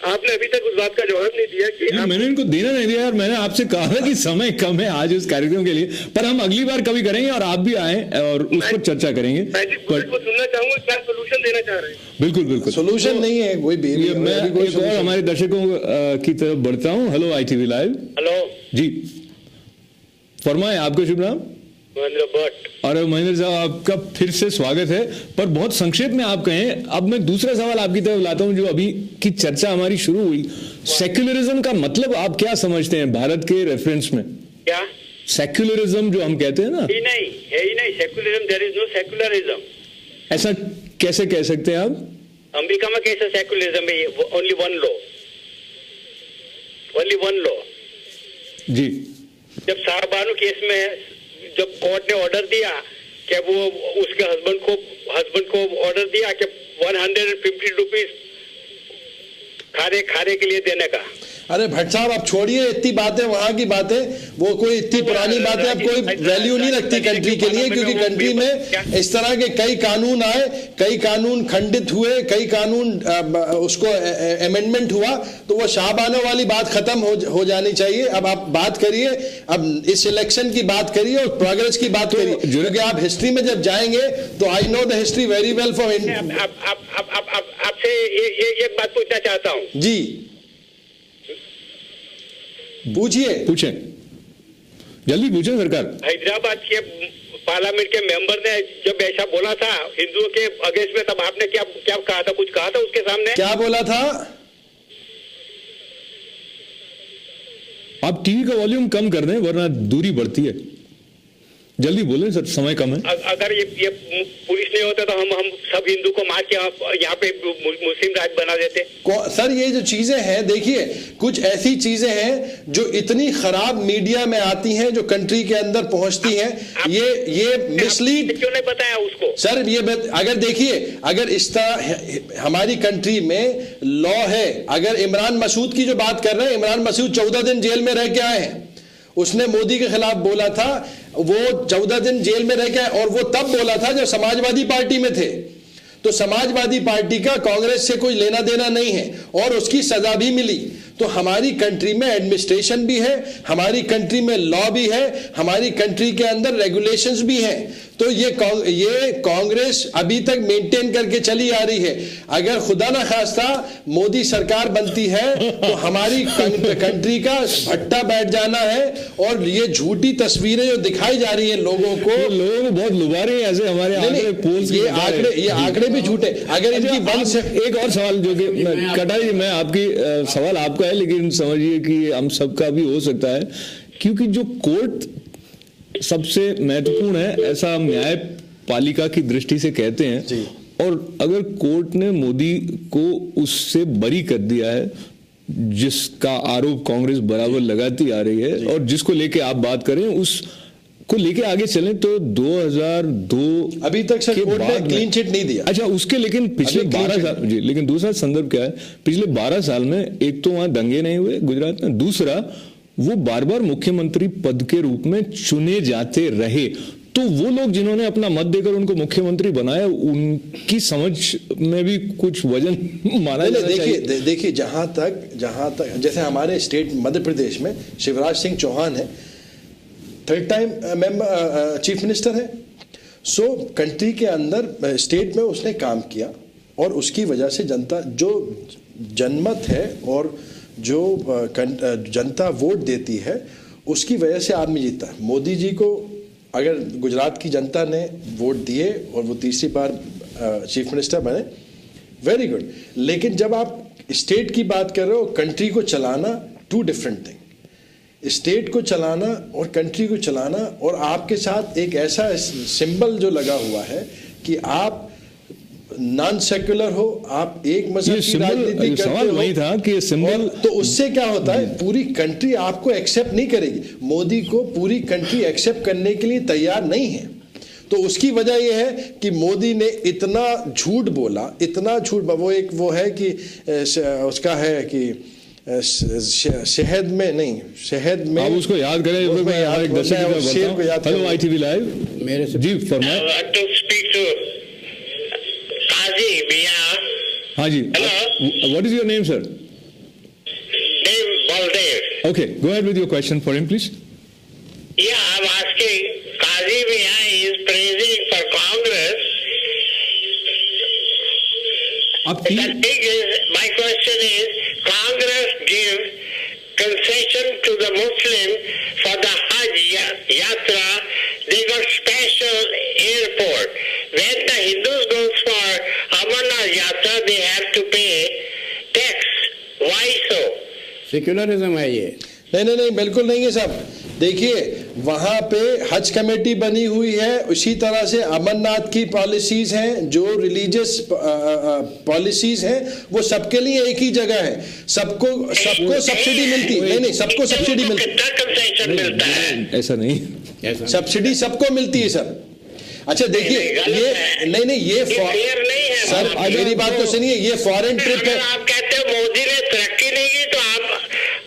आपने अभी तक उस बात का जवाब नहीं दिया कि मैंने इनको देना नहीं दिया यार। मैंने आपसे कहा था कि समय कम है आज इस कार्यक्रम के लिए, पर हम अगली बार कभी करेंगे और आप भी आए और उस पर चर्चा करेंगे। को सुनना चाहूंगा, क्या सोल्यूशन देना चाह रहे हैं? बिल्कुल बिल्कुल, सोल्यूशन नहीं है कोई भी। मैं एक और हमारे दर्शकों की तरफ बढ़ता हूँ। Hello ITV live. हेलो जी, फरमाए, आपका शुभ नाम? महेंद्र भट्ट। और महेंद्र साहब, आपका फिर से स्वागत है, पर बहुत संक्षेप में आप कहें। अब मैं दूसरा सवाल आपकी तरफ लाता हूं। जो अभी की चर्चा हमारी शुरू हुई, सेक्युलरिज्म का मतलब आप क्या समझते हैं भारत के रेफरेंस में? क्या सेक्युलरिज्म जो हम कहते हैं ना? ही नहीं secularism, there is no secularism. ऐसा कैसे कह सकते हैं आप? अमेरिका में कैसे सेक्युलरिज्म है? Only one law. जी, जब शाहबानो केस में जब कोर्ट ने ऑर्डर दिया कि वो उसके हस्बैंड को ऑर्डर दिया कि 150 रुपीज खाने के लिए देने का। अरे भट्ट साहब, आप छोड़िए इतनी बातें, वहां की बातें, वो कोई इतनी पुरानी बातें अब कोई वैल्यू नहीं रखती कंट्री के लिए, क्योंकि कंट्री में इस तरह के कई कानून आए, कई कानून खंडित हुए, कई कानून उसको अमेंडमेंट हुआ, तो वो शाहबानो वाली बात खत्म हो जानी चाहिए। अब आप बात करिए, अब इस इलेक्शन की बात करिए और प्रोग्रेस की बात करिए, क्योंकि आप हिस्ट्री में जब जाएंगे तो I know the history very well for India. आपसे एक बात पूछना चाहता हूँ जी, पूछें, जल्दी पूछें सरकार। हैदराबाद के पार्लियामेंट के मेंबर ने जब ऐसा बोला था हिंदुओं के अगेंस्ट में, तब आपने क्या कहा था? कुछ कहा था उसके सामने? क्या बोला था? आप टीवी का वॉल्यूम कम कर दें वरना दूरी बढ़ती है। जल्दी बोलें सर, समय कम है। अगर ये पुलिस नहीं होता तो हम सब हिंदू को मार के यहाँ पे मुस्लिम राज्य बना देते। सर ये जो चीजें हैं, देखिए कुछ ऐसी चीजें हैं जो इतनी खराब मीडिया में आती हैं, जो कंट्री के अंदर पहुंचती हैं, ये मिसलीड क्यों नहीं बताया उसको सर? ये अगर देखिए, अगर इस तरह हमारी कंट्री में लॉ है, अगर इमरान मसूद की जो बात कर रहे हैं, इमरान मसूद 14 दिन जेल में रह के आए हैं, उसने मोदी के खिलाफ बोला था, वो 14 दिन जेल में रह के, और वो तब बोला था जब समाजवादी पार्टी में थे। तो समाजवादी पार्टी का कांग्रेस से कोई लेना देना नहीं है, और उसकी सजा भी मिली। तो हमारी कंट्री में एडमिनिस्ट्रेशन भी है, हमारी कंट्री में लॉ भी है, हमारी कंट्री के अंदर रेगुलेशंस भी हैं। तो ये कांग्रेस अभी तक मेंटेन करके चली आ रही है। अगर खुदा ना खास्ता मोदी सरकार बनती है तो हमारी कंट्री का भट्टा बैठ जाना है, और ये झूठी तस्वीरें जो दिखाई जा रही है लोगों को बहुत लुभा रहे हैं ऐसे हमारे ये आंकड़े भी झूठे। अगर इनकी एक और सवाल जो कि कटाई, मैं आपकी सवाल आपका है, लेकिन समझिए कि हम सबका भी हो सकता है, क्योंकि जो कोर्ट सबसे महत्वपूर्ण है ऐसा न्यायपालिका की दृष्टि से कहते हैं जी। और अगर कोर्ट ने मोदी को उससे बरी कर दिया है, जिसका आरोप कांग्रेस बराबर लगाती आ रही है, और जिसको लेके आप बात करें उस को लेके आगे चलें तो 2002 अभी तक सर कोर्ट ने क्लीन चिट नहीं दिया। अच्छा, उसके लेकिन पिछले 12 साल जी, लेकिन दूसरा संदर्भ क्या है, पिछले 12 साल में एक तो वहां दंगे नहीं हुए गुजरात में, दूसरा वो बार बार मुख्यमंत्री पद के रूप में चुने जाते रहे। तो वो लोग जिन्होंने अपना मत देकर उनको मुख्यमंत्री बनाया, उनकी समझ में भी कुछ वजन माना जाना चाहिए। देखिए जहां तक जैसे हमारे स्टेट मध्य प्रदेश में शिवराज सिंह चौहान है, 3rd टाइम चीफ मिनिस्टर है। सो कंट्री के अंदर स्टेट में उसने काम किया, और उसकी वजह से जनता जो जनमत है और जो जनता वोट देती है, उसकी वजह से आदमी जीता है। मोदी जी को अगर गुजरात की जनता ने वोट दिए और वो तीसरी बार चीफ मिनिस्टर बने, वेरी गुड। लेकिन जब आप स्टेट की बात कर रहे हो, कंट्री को चलाना 2 डिफरेंट थिंग। स्टेट को चलाना और कंट्री को चलाना, और आपके साथ एक ऐसा सिंबल जो लगा हुआ है कि आप नॉन सेक्युलर हो, आप एक मजहब की राजनीति करते सवाल हो, वही था कि सिंबल, तो उससे क्या होता है, पूरी कंट्री आपको एक्सेप्ट नहीं करेगी। मोदी को पूरी कंट्री एक्सेप्ट करने के लिए तैयार नहीं है। तो उसकी वजह यह है कि मोदी ने इतना झूठ बोला, इतना झूठ। वो है कि उसका है कि शहद में नहीं, शहद में, आप उसको याद करें। हेलो ITV लाइव, मेरे से जी फरमाए। हाँ जी, what is your name, sir? Dave Baldev. Okay, go ahead with your question for him, please. Yeah, I'm asking, Qazi Mia is praising for Congress. The thing is, my question is, Congress give concession to the Muslim for the Hajj Yatra. They got special airport. When the Hindus goes for Amarnath Yatra, they have to pay tax. Why so? Secularism है ये। नहीं, बिल्कुल नहीं है साहब। देखिए वहाँ पे हज कमेटी बनी हुई है, उसी तरह से अमरनाथ की पॉलिसीज हैं, जो रिलीजियस पॉलिसीज हैं, वो सबके लिए एक ही जगह है। सबको सब्सिडी मिलती है। नहीं, सबको सब्सिडी मिलती है। कितना कंसेशन मिलता है? ऐसा नहीं, सब्सिडी सबको मिलती है सर। अच्छा देखिए, ये नहीं, ये फेयर नहीं है सर, मेरी बात तो सुनिए, ये फॉरेन ट्रिप है। आप कहते हो मोदी ने तरक्की नहीं की, तो आप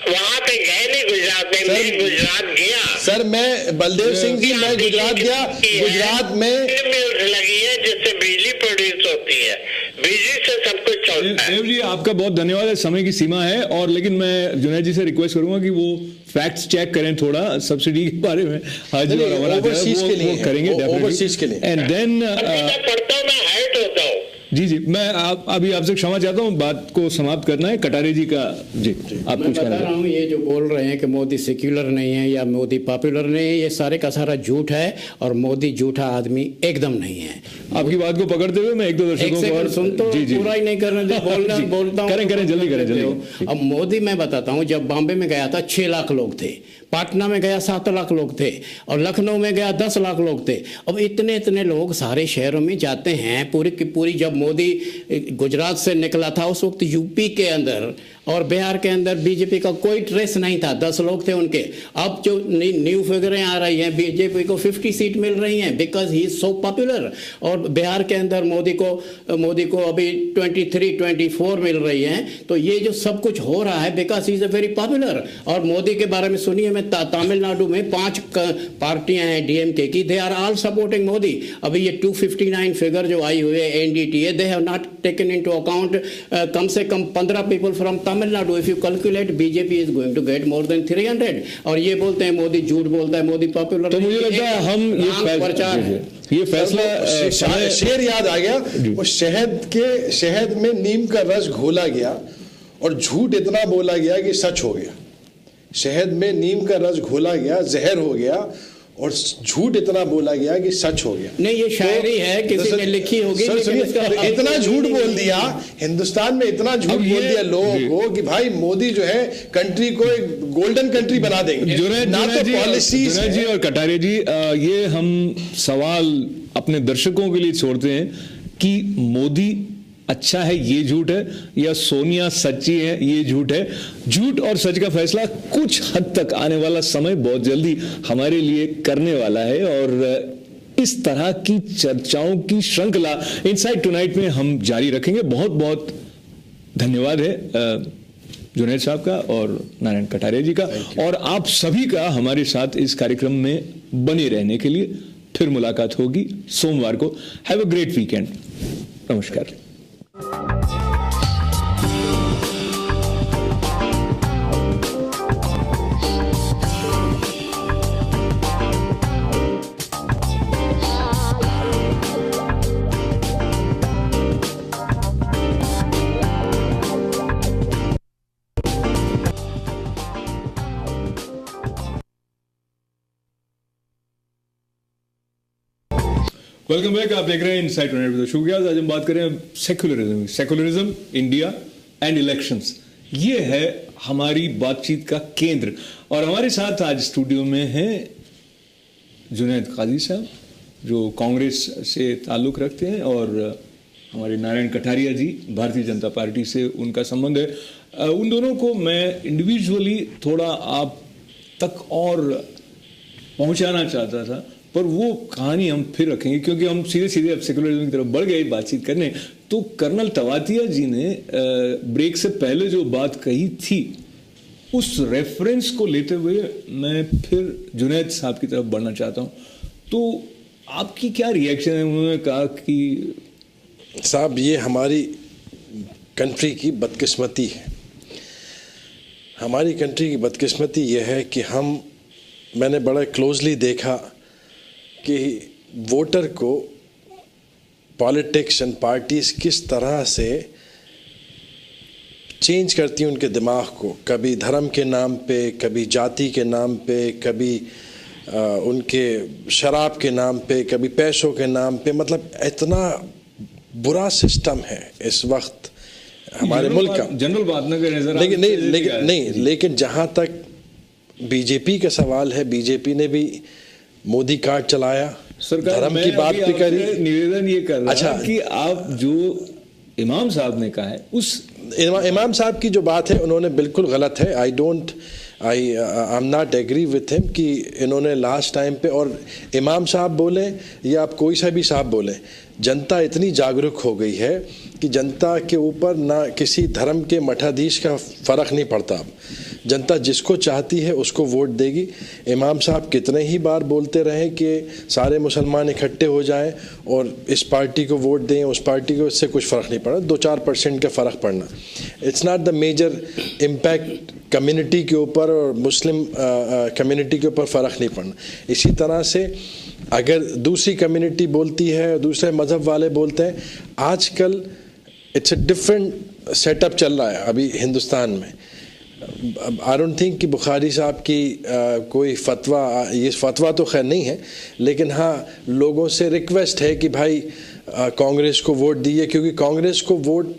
वहाँ पे गए नहीं गुजरात में? मैं गुजरात गया सर, मैं बलदेव सिंह जी, मैं गुजरात गया। गुजरात में मिल्स लगी है जिससे बिजली प्रोड्यूस होती है, बिजली से सब कुछ चलता है। देव जी आपका बहुत धन्यवाद है, समय की सीमा है, और लेकिन मैं जुनैद जी से रिक्वेस्ट करूंगा कि वो फैक्ट्स चेक करें थोड़ा सब्सिडी के बारे में। हाँ जी, ओवरसीज के लिए करेंगे ओवरसीज के लिए। एंड देन पढ़ता हूँ, मैं हर्ट होता हूँ। जी जी, मैं अभी आपसे क्षमा चाहता हूँ, बात को समाप्त करना है। कटारे जी का जी आप मैं बता रहा हूँ, ये जो बोल रहे हैं कि मोदी सेक्युलर नहीं है या मोदी पॉपुलर नहीं है, ये सारे का सारा झूठ है और मोदी झूठा आदमी एकदम नहीं है। आपकी बात को पकड़ते हुए मैं एक दो दर्शकों को और सुन तो पूरा ही नहीं करने दे, बोलता हूँ। करें जल्दी करें जल्दी। अब मोदी, मैं बताता हूँ, जब बॉम्बे में गया था 6 लाख लोग थे, पटना में गया 7 लाख लोग थे और लखनऊ में गया 10 लाख लोग थे। अब इतने लोग सारे शहरों में जाते हैं पूरी की पूरी। जब मोदी गुजरात से निकला था उस वक्त यूपी के अंदर और बिहार के अंदर बीजेपी का कोई ट्रेस नहीं था, 10 लोग थे उनके। अब जो न्यू फिगरें आ रही हैं, बीजेपी को 50 सीट मिल रही हैं because he is so popular. और बिहार के अंदर मोदी को अभी 23-24 मिल रही हैं। तो ये जो सब कुछ हो रहा है because he is a very popular. और मोदी के बारे में सुनिए, मैं तमिलनाडु में 5 पार्टियां हैं डीएमके की, they are all supporting Modi. अभी ये 259 फिगर जो आई हुई है NDA, they have not taken into account कम से कम 15 people from Tamil Nadu. If you calculate, BJP is going to get more than 300। और ये बोलते हैं मोदी झूठ बोलता है, मोदी पॉपुलर। तो मुझे लगता है हम ये फैसला, शेर याद आ गया, वो शहद में नीम का रस घोला गया और झूठ इतना बोला गया कि सच हो गया। शहद में नीम का रस घोला गया, जहर हो गया और झूठ इतना बोला गया कि सच हो गया। नहीं, ये शायरी है, किसी ने लिखी होगी। इतना झूठ बोल दिया हिंदुस्तान में, इतना झूठ बोल दिया लोगों को कि भाई मोदी जो है कंट्री को एक गोल्डन कंट्री बना देंगे। ना तो पॉलिसीज जी और कटारे जी, ये हम सवाल अपने दर्शकों के लिए छोड़ते हैं कि मोदी अच्छा है ये झूठ है या सोनिया सच्ची है ये झूठ है। झूठ और सच का फैसला कुछ हद तक आने वाला समय बहुत जल्दी हमारे लिए करने वाला है। और इस तरह की चर्चाओं की श्रृंखला इनसाइड टुनाइट में हम जारी रखेंगे। बहुत बहुत धन्यवाद है जुनैद साहब का और नारायण कटारे जी का, और आप सभी का हमारे साथ इस कार्यक्रम में बने रहने के लिए। फिर मुलाकात होगी सोमवार को। Have a great weekend. नमस्कार। Welcome back. आप देख रहे हैं इनसाइड टुनाइट विद शुक्रिया। आज हम बात कर रहे हैं सेकुलरिज्म इंडिया एंड इलेक्शंस। ये है हमारी बातचीत का केंद्र। और हमारे साथ आज स्टूडियो में हैं जुनैद काजी साहब जो कांग्रेस से ताल्लुक रखते हैं, और हमारे नारायण कटारिया जी भारतीय जनता पार्टी से उनका संबंध है। उन दोनों को मैं इंडिविजुअली थोड़ा आप तक और पहुंचाना चाहता था, पर वो कहानी हम फिर रखेंगे क्योंकि हम सीधे अब सेकुलरिज्म की तरफ बढ़ गए बातचीत करने। तो कर्नल तवातिया जी ने ब्रेक से पहले जो बात कही थी उस रेफरेंस को लेते हुए मैं फिर जुनैद साहब की तरफ बढ़ना चाहता हूं। तो आपकी क्या रिएक्शन है? उन्होंने कहा कि साहब ये हमारी कंट्री की बदकिस्मती है। हमारी कंट्री की बदकिस्मती यह है कि मैंने बड़ा क्लोजली देखा कि वोटर को पॉलिटिक्स एंड पार्टीज किस तरह से चेंज करती हैं उनके दिमाग को, कभी धर्म के नाम पे, कभी जाति के नाम पे, कभी उनके शराब के नाम पे, कभी पैसों के नाम पे। मतलब इतना बुरा सिस्टम है इस वक्त हमारे मुल्क का। जनरल बात ना करें लेकिन जहाँ तक बीजेपी का सवाल है, बीजेपी ने भी मोदी कार्ड चलाया, धर्म की बात भी करी। निवेदन ये कर रहा है कि आप जो इमाम साहब ने कहा है उस इमाम साहब की जो बात है उन्होंने बिल्कुल गलत है। I am not agree with him कि इन्होंने लास्ट टाइम पे, और इमाम साहब बोले या आप कोई सा भी साहब बोले, जनता इतनी जागरूक हो गई है कि जनता के ऊपर ना किसी धर्म के मठाधीश का फ़र्क नहीं पड़ता। अब जनता जिसको चाहती है उसको वोट देगी। इमाम साहब कितने ही बार बोलते रहे कि सारे मुसलमान इकट्ठे हो जाएं और इस पार्टी को वोट दें, उस पार्टी को, इससे कुछ फ़र्क नहीं पड़ा। 2-4% का फ़र्क पड़ना, it's not the major impact. Community के ऊपर और मुस्लिम कम्युनिटी के ऊपर फ़र्क नहीं पड़ना। इसी तरह से अगर दूसरी कम्युनिटी बोलती है, दूसरे मज़हब वाले बोलते हैं, आजकल इट्स अ डिफरेंट सेटअप चल रहा है अभी हिंदुस्तान में। आई डोंट थिंक कि बुखारी साहब की कोई फतवा, ये फतवा तो खैर नहीं है, लेकिन हाँ लोगों से रिक्वेस्ट है कि भाई कांग्रेस को वोट दीजिए, क्योंकि कांग्रेस को वोट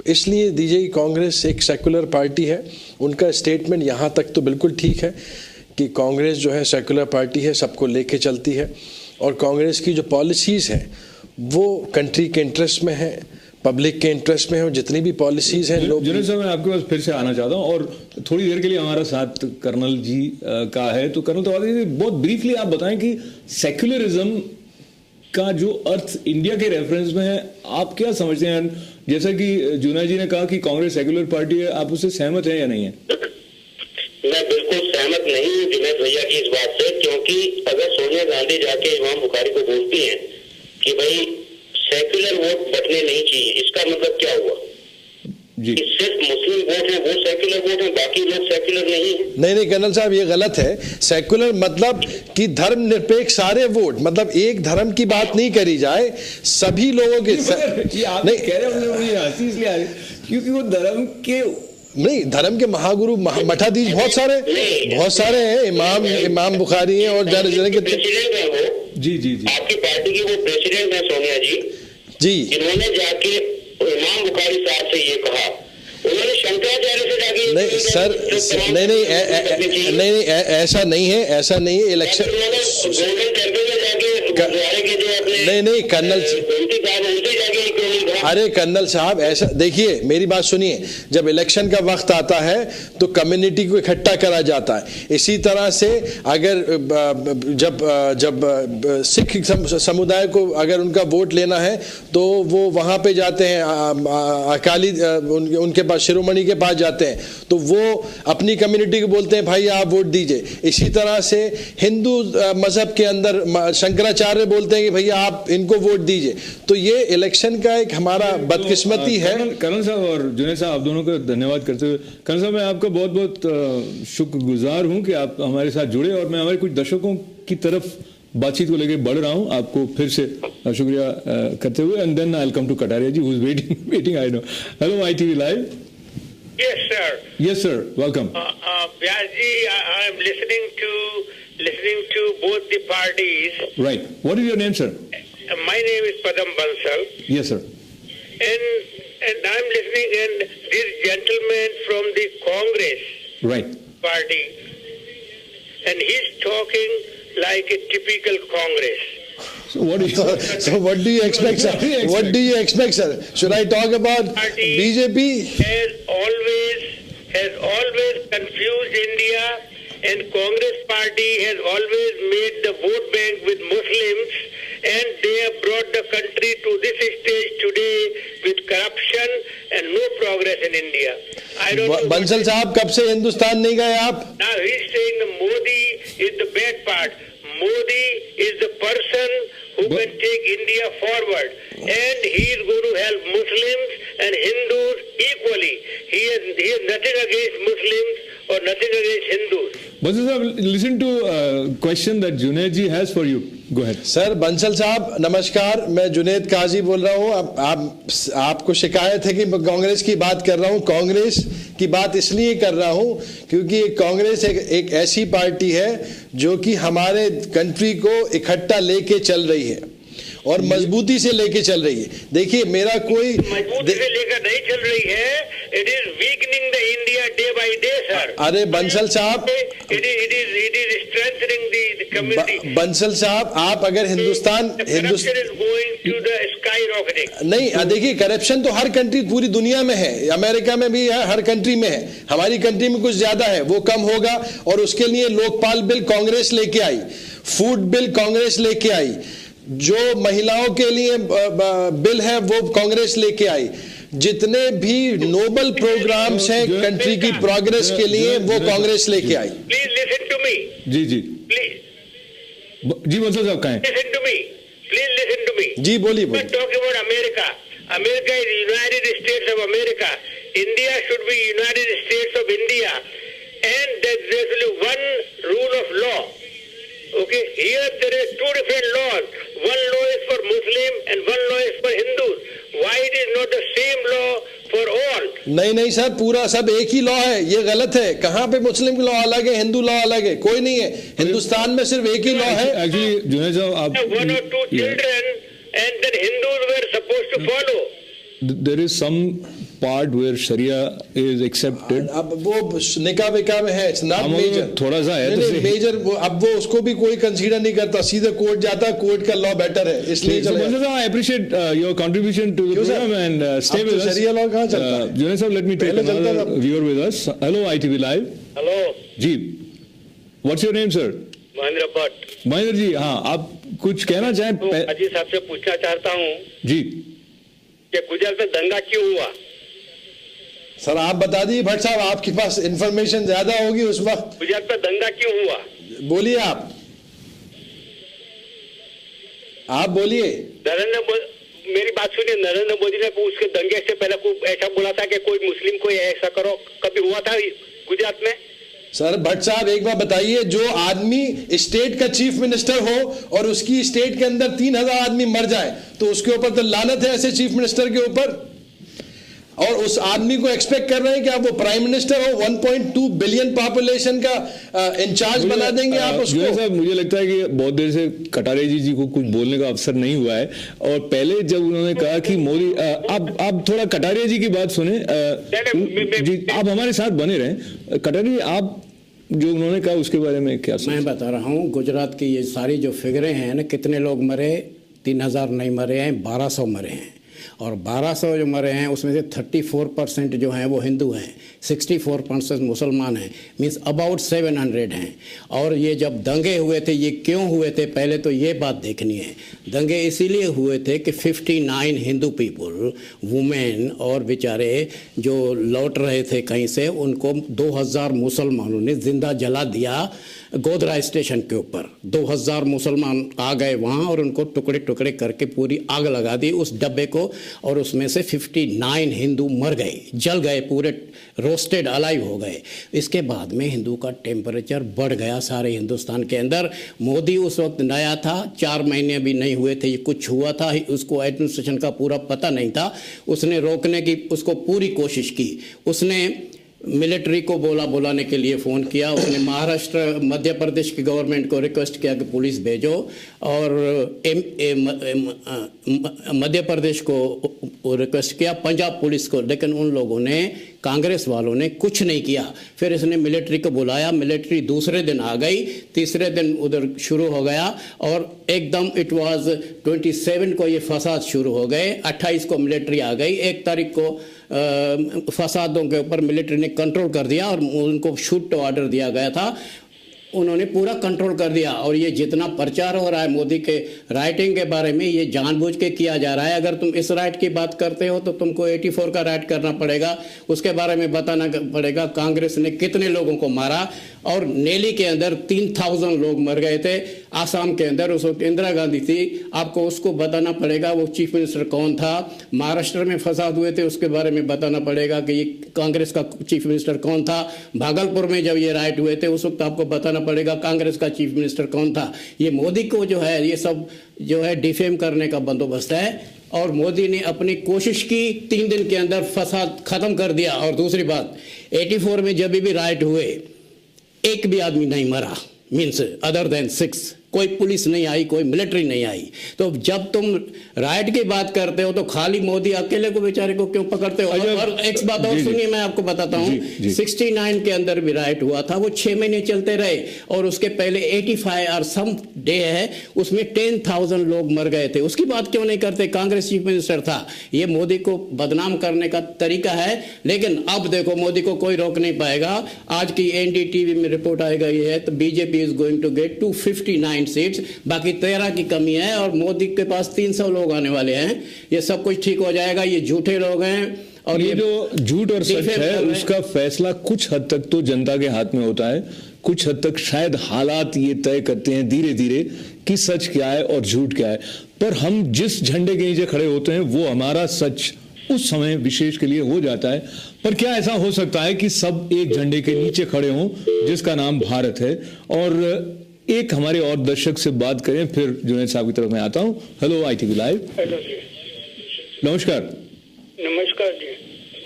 इसलिए दीजिए कि कांग्रेस एक सेकुलर पार्टी है। उनका स्टेटमेंट यहाँ तक तो बिल्कुल ठीक है कि कांग्रेस जो है सेकुलर पार्टी है, सबको लेके चलती है, और कांग्रेस की जो पॉलिसीज़ हैं वो कंट्री के इंटरेस्ट में है, पब्लिक के इंटरेस्ट में है, और जितनी भी पॉलिसीज़ हैं लोग। जुनेद साहब, मैं आपके पास फिर से आना चाहता हूँ और थोड़ी देर के लिए हमारा साथ कर्नल जी का है। तो कर्नल तवादी जी, बहुत ब्रीफली आप बताएं कि सेक्युलरिज्म का जो अर्थ इंडिया के रेफरेंस में है, आप क्या समझते हैं? जैसा कि जुनेद जी ने कहा कि कांग्रेस सेक्युलर पार्टी है, आप उससे सहमत हैं या नहीं है? मैं बिल्कुल सहमत नहीं हूँ जुनेद भैया की इस बात से, क्योंकि अगर सोनिया गांधी जाके इमाम बुखारी को बोलती हैं कि भाई सेक्युलर वोट बटने नहीं चाहिए, इसका मतलब क्या हुआ जी? सिर्फ मुस्लिम वोट है वो सेक्युलर वोट है, बाकी लोग सेक्युलर नहीं है? नहीं कर्नल साहब, ये गलत है। सेक्युलर मतलब कि धर्म निरपेक्ष सारे वोट, मतलब एक धर्म की बात नहीं करी जाए, सभी लोगों के नहीं कह रहे हैं, मुझे हंसी इसलिए आ रही क्योंकि वो धर्म के नहीं, धर्म के महागुरु मठाधीश बहुत सारे हैं, इमाम बुखारी हैं, और प्रेसिडेंट है वो। जी जी जी, आपकी पार्टी की वो प्रेसिडेंट है सोनिया जी, इन्होंने जाके इमाम बुखारी साहब से ये कहा, उन्होंने शंकराचार्य से जाके नहीं सर, नहीं ऐसा नहीं है। इलेक्शन गोल्डन टेम्पल में जाके गुरुद्वारे के जो अपने नहीं कर्नल, अरे कर्नल साहब ऐसा देखिए, मेरी बात सुनिए, जब इलेक्शन का वक्त आता है तो कम्युनिटी को इकट्ठा करा जाता है। इसी तरह से अगर जब सिख समुदाय को अगर उनका वोट लेना है तो वो वहाँ पे जाते हैं, अकाली उनके पास, शिरोमणि के पास जाते हैं, तो वो अपनी कम्युनिटी को बोलते हैं भाई आप वोट दीजिए। इसी तरह से हिंदू मजहब के अंदर शंकराचार्य बोलते हैं कि भैया आप इनको वोट दीजिए। तो ये इलेक्शन का एक हमारा बदकिस्मती है। कर्नल साहब और जुनेद साहब, आप दोनों का धन्यवाद करते हुए, कर्नल साहब मैं आपका बहुत बहुत शुक्रगुजार हूं कि आप हमारे साथ जुड़े, और मैं हमारे कुछ दर्शकों की तरफ बातचीत को लेकर बढ़ रहा हूं, आपको फिर से शुक्रिया करते हुए। And then I will come to Kataria ji, who is waiting I know. Hello ITV live. Yes sir, welcome. Vyas ji, I am listening to both the parties. Right, what is your name sir? My name is Padam Bansal. Yes sir. And I'm listening, and this gentleman from the Congress right party, and he's talking like a typical Congress. So what do you expect, sir? What do you expect, sir? Should I talk about BJP? Has always confused India, and Congress party has always made the vote bank with Muslims, and they have brought the country to this stage today with corruption and no progress in India. I don't know. Bansal साहब, कब से हिंदुस्तान नहीं गए आप? Now he's saying the Modi is the bad part. Modi is the person who can take India forward, and he is going to help Muslims and Hindus equally. He has nothing against Muslims or nothing against Hindus. Bansal साहब, listen to a question that Junaid ji has for you. Go ahead. Sir Bansal साहब नमस्कार, मैं जुनेद काजी बोल रहा हूँ। आपको शिकायत है कि मैं कांग्रेस की बात कर रहा हूँ। कांग्रेस की बात इसलिए कर रहा हूँ क्योंकि कांग्रेस एक ऐसी पार्टी है जो कि हमारे कंट्री को इकट्ठा लेके चल रही है और मजबूती से लेके चल रही है। देखिए मेरा कोई मजबूती से लेकर नहीं चल रही है, it is weakening the India day by day sir. अरे बंसल साहब, it is strengthening the community. Bansal साहब, आप अगर हिंदुस्तान नहीं, देखिए करप्शन तो हर कंट्री पूरी दुनिया में है, अमेरिका में भी है, हर कंट्री में है। हमारी कंट्री में कुछ ज्यादा है, वो कम होगा, और उसके लिए लोकपाल बिल कांग्रेस लेके आई, फूड बिल कांग्रेस लेके आई, जो महिलाओं के लिए बिल है वो कांग्रेस लेके आई, जितने भी नोबल प्रोग्राम्स हैं कंट्री की प्रोग्रेस के लिए वो कांग्रेस लेके आई। Please listen to me. जी जी प्लीज जी बंसल साहब कहें। Listen to me, please listen to me. जी बोलिए। Talk about America. America is United States of America. India should be United States of India, and there is only one rule of law. Okay, here there is two different laws. One law is for Muslim and one law is for Hindus. Why it is not the same law for all? नहीं सर, पूरा सब एक ही लॉ है, ये गलत है। कहाँ पे मुस्लिम लॉ अलग है, हिंदू लॉ अलग है? कोई नहीं है, हिंदुस्तान में सिर्फ एक ही लॉ है। एक्चुअली जुनैद साहब, आप one or two children and then Hindus were supposed to follow. There is some part where Sharia is accepted. अब वो निकाह विकाह में है, इट्स नॉट मेजर। थोड़ा सा है तो मेजर, अब वो उसको भी कोई कंसीडर नहीं करता, सीधे कोर्ट जाता, कोर्ट का लॉ बेटर है, इसलिए I appreciate your contribution to the program and stay with us. शरिया लॉ कहाँ चलता है? जुनैद साहब, let me take another viewer with us. Hello ITV Live. Hello. Ji, what's your name sir? Mahendra Bhatt. Mahendra ji, हाँ, आप कुछ कहना चाहें? तो अजीत साहब से पूछना चाहता हूँ जी कि गुजरात में दंगा क्यों हुआ? सर आप बता दीजिए भट्ट साहब, आपके पास इंफॉर्मेशन ज्यादा होगी उस वक्त। गुजरात में दंगा क्यों हुआ? बोलिए आप बोलिए। नरेंद्र मोदी, मेरी बात सुनिए, नरेंद्र मोदी ने उसके दंगे से पहले कोई ऐसा बोला था कि कोई मुस्लिम को ऐसा करो, कभी हुआ था गुजरात में? सर भट्ट साहब एक बार बताइए, जो आदमी स्टेट का चीफ मिनिस्टर हो और उसकी स्टेट के अंदर 3000 आदमी मर जाए तो उसके ऊपर तो लानत है, ऐसे चीफ मिनिस्टर के ऊपर। और उस आदमी को एक्सपेक्ट कर रहे हैं कि आप वो प्राइम मिनिस्टर हो, 1.2 बिलियन पॉपुलेशन का इंचार्ज बना देंगे आप उसको? साहब, मुझे लगता है कि बहुत देर से कटारिया जी को कुछ बोलने का अवसर नहीं हुआ है। और पहले जब उन्होंने कहा कि मोदी, आप थोड़ा कटारिया जी की बात सुने जी, आप हमारे साथ बने रहें। कटारिया, आप जो उन्होंने कहा उसके बारे में क्या? मैं बता रहा हूँ, गुजरात की ये सारी जो फिगरें हैं ना, कितने लोग मरे, 3000 नहीं मरे हैं, 1200 मरे हैं। और 1200 जो मरे हैं उसमें से 34% जो हैं वो हिंदू हैं, 64% मुसलमान हैं, मीन्स अबाउट 700 हैं। और ये जब दंगे हुए थे, ये क्यों हुए थे, पहले तो ये बात देखनी है। दंगे इसीलिए हुए थे कि 59 हिंदू पीपल, वुमेन और बेचारे जो लौट रहे थे कहीं से, उनको 2000 मुसलमानों ने जिंदा जला दिया गोधरा स्टेशन के ऊपर। 2000 मुसलमान आ गए वहाँ और उनको टुकड़े टुकड़े करके पूरी आग लगा दी उस डब्बे को, और उसमें से 59 हिंदू मर गए, जल गए, पूरे रोस्टेड अलाइव हो गए। इसके बाद में हिंदू का टेम्परेचर बढ़ गया सारे हिंदुस्तान के अंदर। मोदी उस वक्त नया था, 4 महीने भी नहीं हुए थे, ये कुछ हुआ था, उसको एडमिनिस्ट्रेशन का पूरा पता नहीं था। उसने रोकने की उसको पूरी कोशिश की, उसने मिलिट्री को बुलाने के लिए फ़ोन किया, उसने महाराष्ट्र मध्य प्रदेश की गवर्नमेंट को रिक्वेस्ट किया कि पुलिस भेजो, और मध्य प्रदेश को रिक्वेस्ट किया, पंजाब पुलिस को, लेकिन उन लोगों ने, कांग्रेस वालों ने कुछ नहीं किया। फिर इसने मिलिट्री को बुलाया, मिलिट्री दूसरे दिन आ गई, तीसरे दिन उधर शुरू हो गया, और एकदम इट वाज 27 को ये फसाद शुरू हो गए। 28 को मिलिट्री आ गई, 1 तारीख को फसादों के ऊपर मिलिट्री ने कंट्रोल कर दिया और उनको शूट टू ऑर्डर दिया गया था, उन्होंने पूरा कंट्रोल कर दिया। और ये जितना प्रचार हो रहा है मोदी के राइटिंग के बारे में, ये जानबूझ के किया जा रहा है। अगर तुम इस राइट की बात करते हो तो तुमको 84 का राइट करना पड़ेगा, उसके बारे में बताना पड़ेगा कांग्रेस ने कितने लोगों को मारा। और नेली के अंदर 3000 लोग मर गए थे, आसाम के अंदर उस वक्त इंदिरा गांधी थी, आपको उसको बताना पड़ेगा वो चीफ मिनिस्टर कौन था। महाराष्ट्र में फसाद हुए थे, उसके बारे में बताना पड़ेगा कि ये कांग्रेस का चीफ मिनिस्टर कौन था। भागलपुर में जब ये राइट हुए थे उस वक्त आपको बताना पड़ेगा कांग्रेस का चीफ मिनिस्टर कौन था। ये मोदी को जो है, ये सब जो है डिफेम करने का बंदोबस्त है, और मोदी ने अपनी कोशिश की, 3 दिन के अंदर फसाद खत्म कर दिया। और दूसरी बात, 84 में जब भी राइट हुए, एक भी आदमी नहीं मरा, मीन्स अदर देन 6, कोई पुलिस नहीं आई, कोई मिलिट्री नहीं आई। तो जब तुम राइट की बात करते हो तो खाली मोदी अकेले को बेचारे को क्यों पकड़ते हो? और एक बात और सुनिए, मैं आपको बताता हूँ, 69 के अंदर भी राइट हुआ था, वो 6 महीने चलते रहे, और उसके पहले 85 और सम डे है, उसमें 10,000 लोग मर गए थे। उसकी बात क्यों नहीं करते? कांग्रेस चीफ मिनिस्टर था। ये मोदी को बदनाम करने का तरीका है, लेकिन अब देखो मोदी को कोई रोक नहीं पाएगा। आज की एनडीटीवी में रिपोर्ट आई गई है तो BJP is going to get 259 seats, बाकी 13 की कमी है, और मोदी के पास 300 लोग आने वाले हैं। ये सब कुछ ठीक हो जाएगा, ये झूठे लोग हैं। और ये जो झूठ और सच है उसका फैसला कुछ हद तक तो जनता के हाथ में होता है, कुछ हद तक शायद हालात ये तय करते हैं धीरे धीरे कि सच क्या है और झूठ क्या है। पर हम जिस झंडे के नीचे खड़े होते हैं वो हमारा सच उस समय विशेष के लिए हो जाता है। पर क्या ऐसा हो सकता है कि सब एक झंडे के नीचे खड़े हों जिसका नाम भारत है? और एक हमारे और दर्शक से बात करें, फिर जुनैद साहब की तरफ मैं आता हूँ। Hello ITV live. हेलो जी। नमस्कार। नमस्कार जी।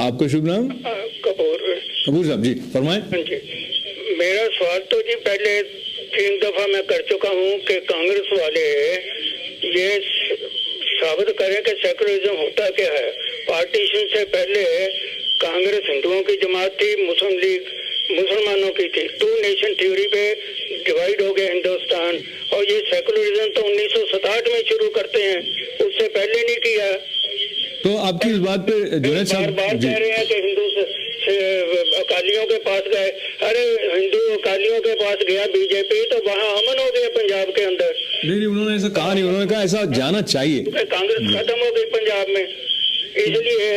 आपका शुभ नाम? कपूर साहब जी, फरमाएं। जी, मेरा सवाल तो जी पहले 3 दफा मैं कर चुका हूँ कि कांग्रेस वाले ये साबित करें कि सेकुलरिज्म होता क्या है। पार्टीशन से पहले कांग्रेस हिंदुओं की जमात थी, मुस्लिम लीग मुसलमानों की थी। 2 नेशन थ्योरी पे डिवाइड हो गया हिंदुस्तान। और ये सेकुलरिज्म तो 1967 में शुरू करते हैं, उससे पहले नहीं किया। तो आपकी इस बात पे जुनैद साहब बार कह रहे हैं कि हिंदू से अकालियों के पास गए। अरे हिंदू अकालियों के पास गया बीजेपी तो वहाँ अमन हो गया पंजाब के अंदर। नहीं, उन्होंने ऐसा कहा नहीं, उन्होंने कहा ऐसा जाना चाहिए। कांग्रेस खत्म हो गई पंजाब में, इसलिए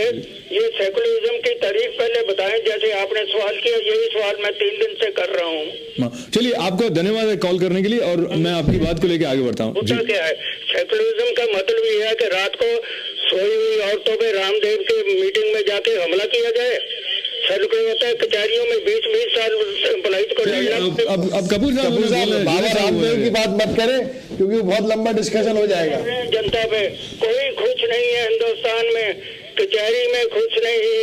ये सेकुलरिज्म की तारीफ पहले बताएं। जैसे आपने सवाल किया, यही सवाल मैं 3 दिन से कर रहा हूँ। चलिए, आपका धन्यवाद है कॉल करने के लिए, और मैं आपकी बात को लेकर आगे बढ़ता हूँ। होता क्या है, सेकुलरिज्म का मतलब ये है कि रात को सोई हुई औरतों पे रामदेव के मीटिंग में जाके हमला किया जाए। सर्कुलर होता है कचहरियों में 20-20 साल पुलिस को अब कपूर साहब बाबा रामदेव की बात मत करें, क्योंकि बहुत लंबा डिस्कशन हो जाएगा। जनता पे कोई खुश नहीं है हिंदुस्तान में, कचहरी में खुश नहीं,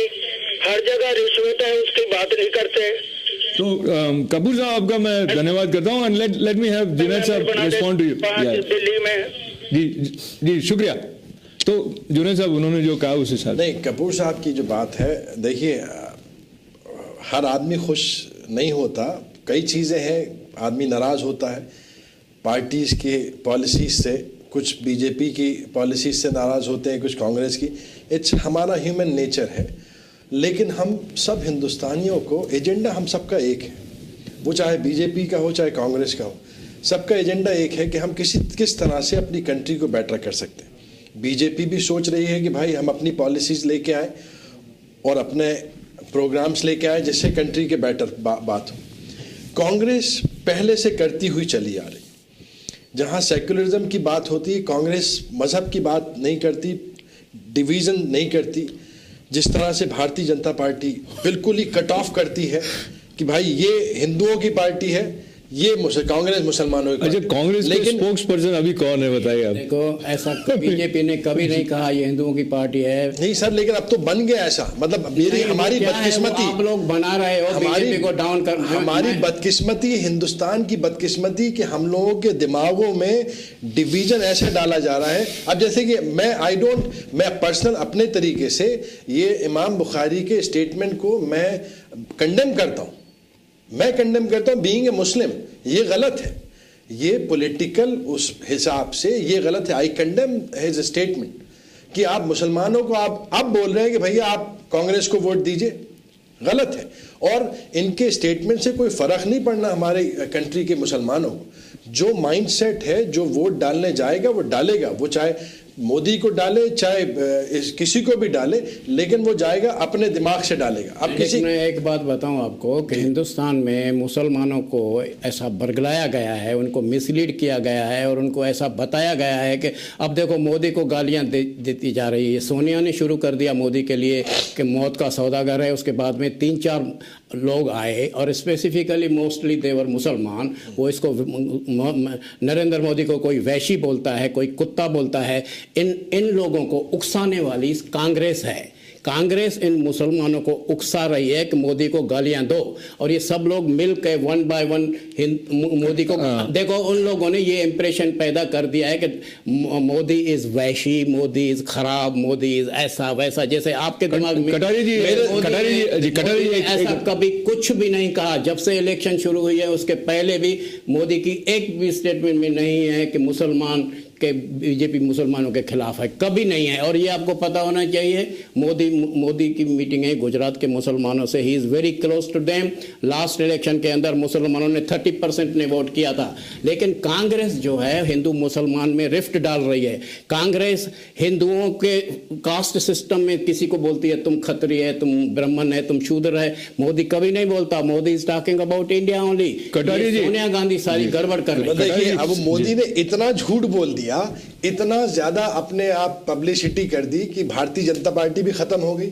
हर जगह रिश्वत है, उसकी बात नहीं करते। तो कपूर साहब आपका मैं धन्यवाद करता हूँ, and let me have Junaid साहब रिस्पॉन्ड टू यू। दिल्ली में जी शुक्रिया। तो जुनैद साहब उन्होंने जो कहा उस हिसाब नहीं, कपूर साहब की जो बात है, देखिए हर आदमी खुश नहीं होता, कई चीज़ें हैं, आदमी नाराज़ होता है पार्टीज़ की पॉलिसीज से, कुछ बीजेपी की पॉलिसीज से नाराज़ होते हैं, कुछ कांग्रेस की। इट्स हमारा ह्यूमन नेचर है। लेकिन हम सब हिंदुस्तानियों को एजेंडा हम सबका एक है, वो चाहे बीजेपी का हो चाहे कांग्रेस का हो, सबका एजेंडा एक है कि हम किस तरह से अपनी कंट्री को बेटर कर सकते हैं। बीजेपी भी सोच रही है कि भाई हम अपनी पॉलिसीज़ लेके आए और अपने प्रोग्राम्स लेके आए जिससे कंट्री के बेटर बात हो। कांग्रेस पहले से करती हुई चली आ रही, जहां सेकुलरिज्म की बात होती है, कांग्रेस मज़हब की बात नहीं करती, डिवीज़न नहीं करती। जिस तरह से भारतीय जनता पार्टी बिल्कुल ही कट ऑफ करती है कि भाई ये हिंदुओं की पार्टी है, ये कांग्रेस मुसलमानों की। अच्छा, कांग्रेस लेकिन स्पोक्स पर्सन अभी कौन है बताइए आप? देखो, ऐसा बीजेपी ने कभी नहीं कहा ये हिंदुओं की पार्टी है। नहीं सर, लेकिन अब तो बन गया ऐसा। मतलब हमारी बदकिस्मती, आप लोग बना रहे हो बीजेपी को डाउन कर। हमारी बदकिस्मती, हिंदुस्तान की बदकिस्मती कि हम लोगों के दिमागों में डिवीजन ऐसे डाला जा रहा है। अब जैसे कि मैं पर्सनल अपने तरीके से ये इमाम बुखारी के स्टेटमेंट को मैं कंडेम करता हूँ। मैं कंडेम करता हूँ बीइंग ए मुस्लिम, ये गलत है, ये पॉलिटिकल उस हिसाब से ये गलत है। आई कंडेम हिज स्टेटमेंट कि आप मुसलमानों को आप बोल रहे हैं कि भैया आप कांग्रेस को वोट दीजिए, गलत है। और इनके स्टेटमेंट से कोई फ़र्क नहीं पड़ना हमारे कंट्री के मुसलमानों को। जो माइंडसेट है, जो वोट डालने जाएगा वो डालेगा, वो चाहे मोदी को डाले चाहे किसी को भी डाले, लेकिन वो जाएगा अपने दिमाग से डालेगा। अब किसी मैं एक बात बताऊं आपको कि हिंदुस्तान में मुसलमानों को ऐसा बरगलाया गया है, उनको मिसलीड किया गया है और उनको ऐसा बताया गया है कि अब देखो मोदी को गालियां देती जा रही है। सोनिया ने शुरू कर दिया मोदी के लिए कि मौत का सौदागर है। उसके बाद में 3-4 लोग आए और स्पेसिफिकली मोस्टली देवर मुसलमान। वो इसको नरेंद्र मोदी को कोई वैशी बोलता है, कोई कुत्ता बोलता है। इन लोगों को उकसाने वाली कांग्रेस है। कांग्रेस इन मुसलमानों को उकसा रही है कि मोदी को गालियां दो, और ये सब लोग मिल के 1 by 1 मोदी को देखो। उन लोगों ने ये इंप्रेशन पैदा कर दिया है कि मोदी इज वैशी, मोदी इज खराब, मोदी इज ऐसा वैसा। जैसे आपके दिमाग में कटारी जी ऐसा कभी कुछ भी नहीं कहा। जब से इलेक्शन शुरू हुई है उसके पहले भी मोदी की एक भी स्टेटमेंट में नहीं है कि मुसलमान के बीजेपी मुसलमानों के खिलाफ है, कभी नहीं है। और ये आपको पता होना चाहिए, मोदी की मीटिंग है गुजरात के मुसलमानों से, he is very close to them. Last election के अंदर मुसलमानों ने 30% ने वोट किया था। लेकिन कांग्रेस जो है हिंदू मुसलमान में रिफ्ट डाल रही है। कांग्रेस हिंदुओं के कास्ट सिस्टम में किसी को बोलती है तुम खत्रिय है, तुम ब्राह्मण है, तुम शूद्र है। मोदी कभी नहीं बोलता। Modi is talking about India only. Sonia Gandhi सारी गड़बड़ कर रही है। अब मोदी ने इतना झूठ बोल दिया, इतना ज्यादा अपने आप पब्लिसिटी कर दी कि भारतीय जनता पार्टी भी खत्म हो गई।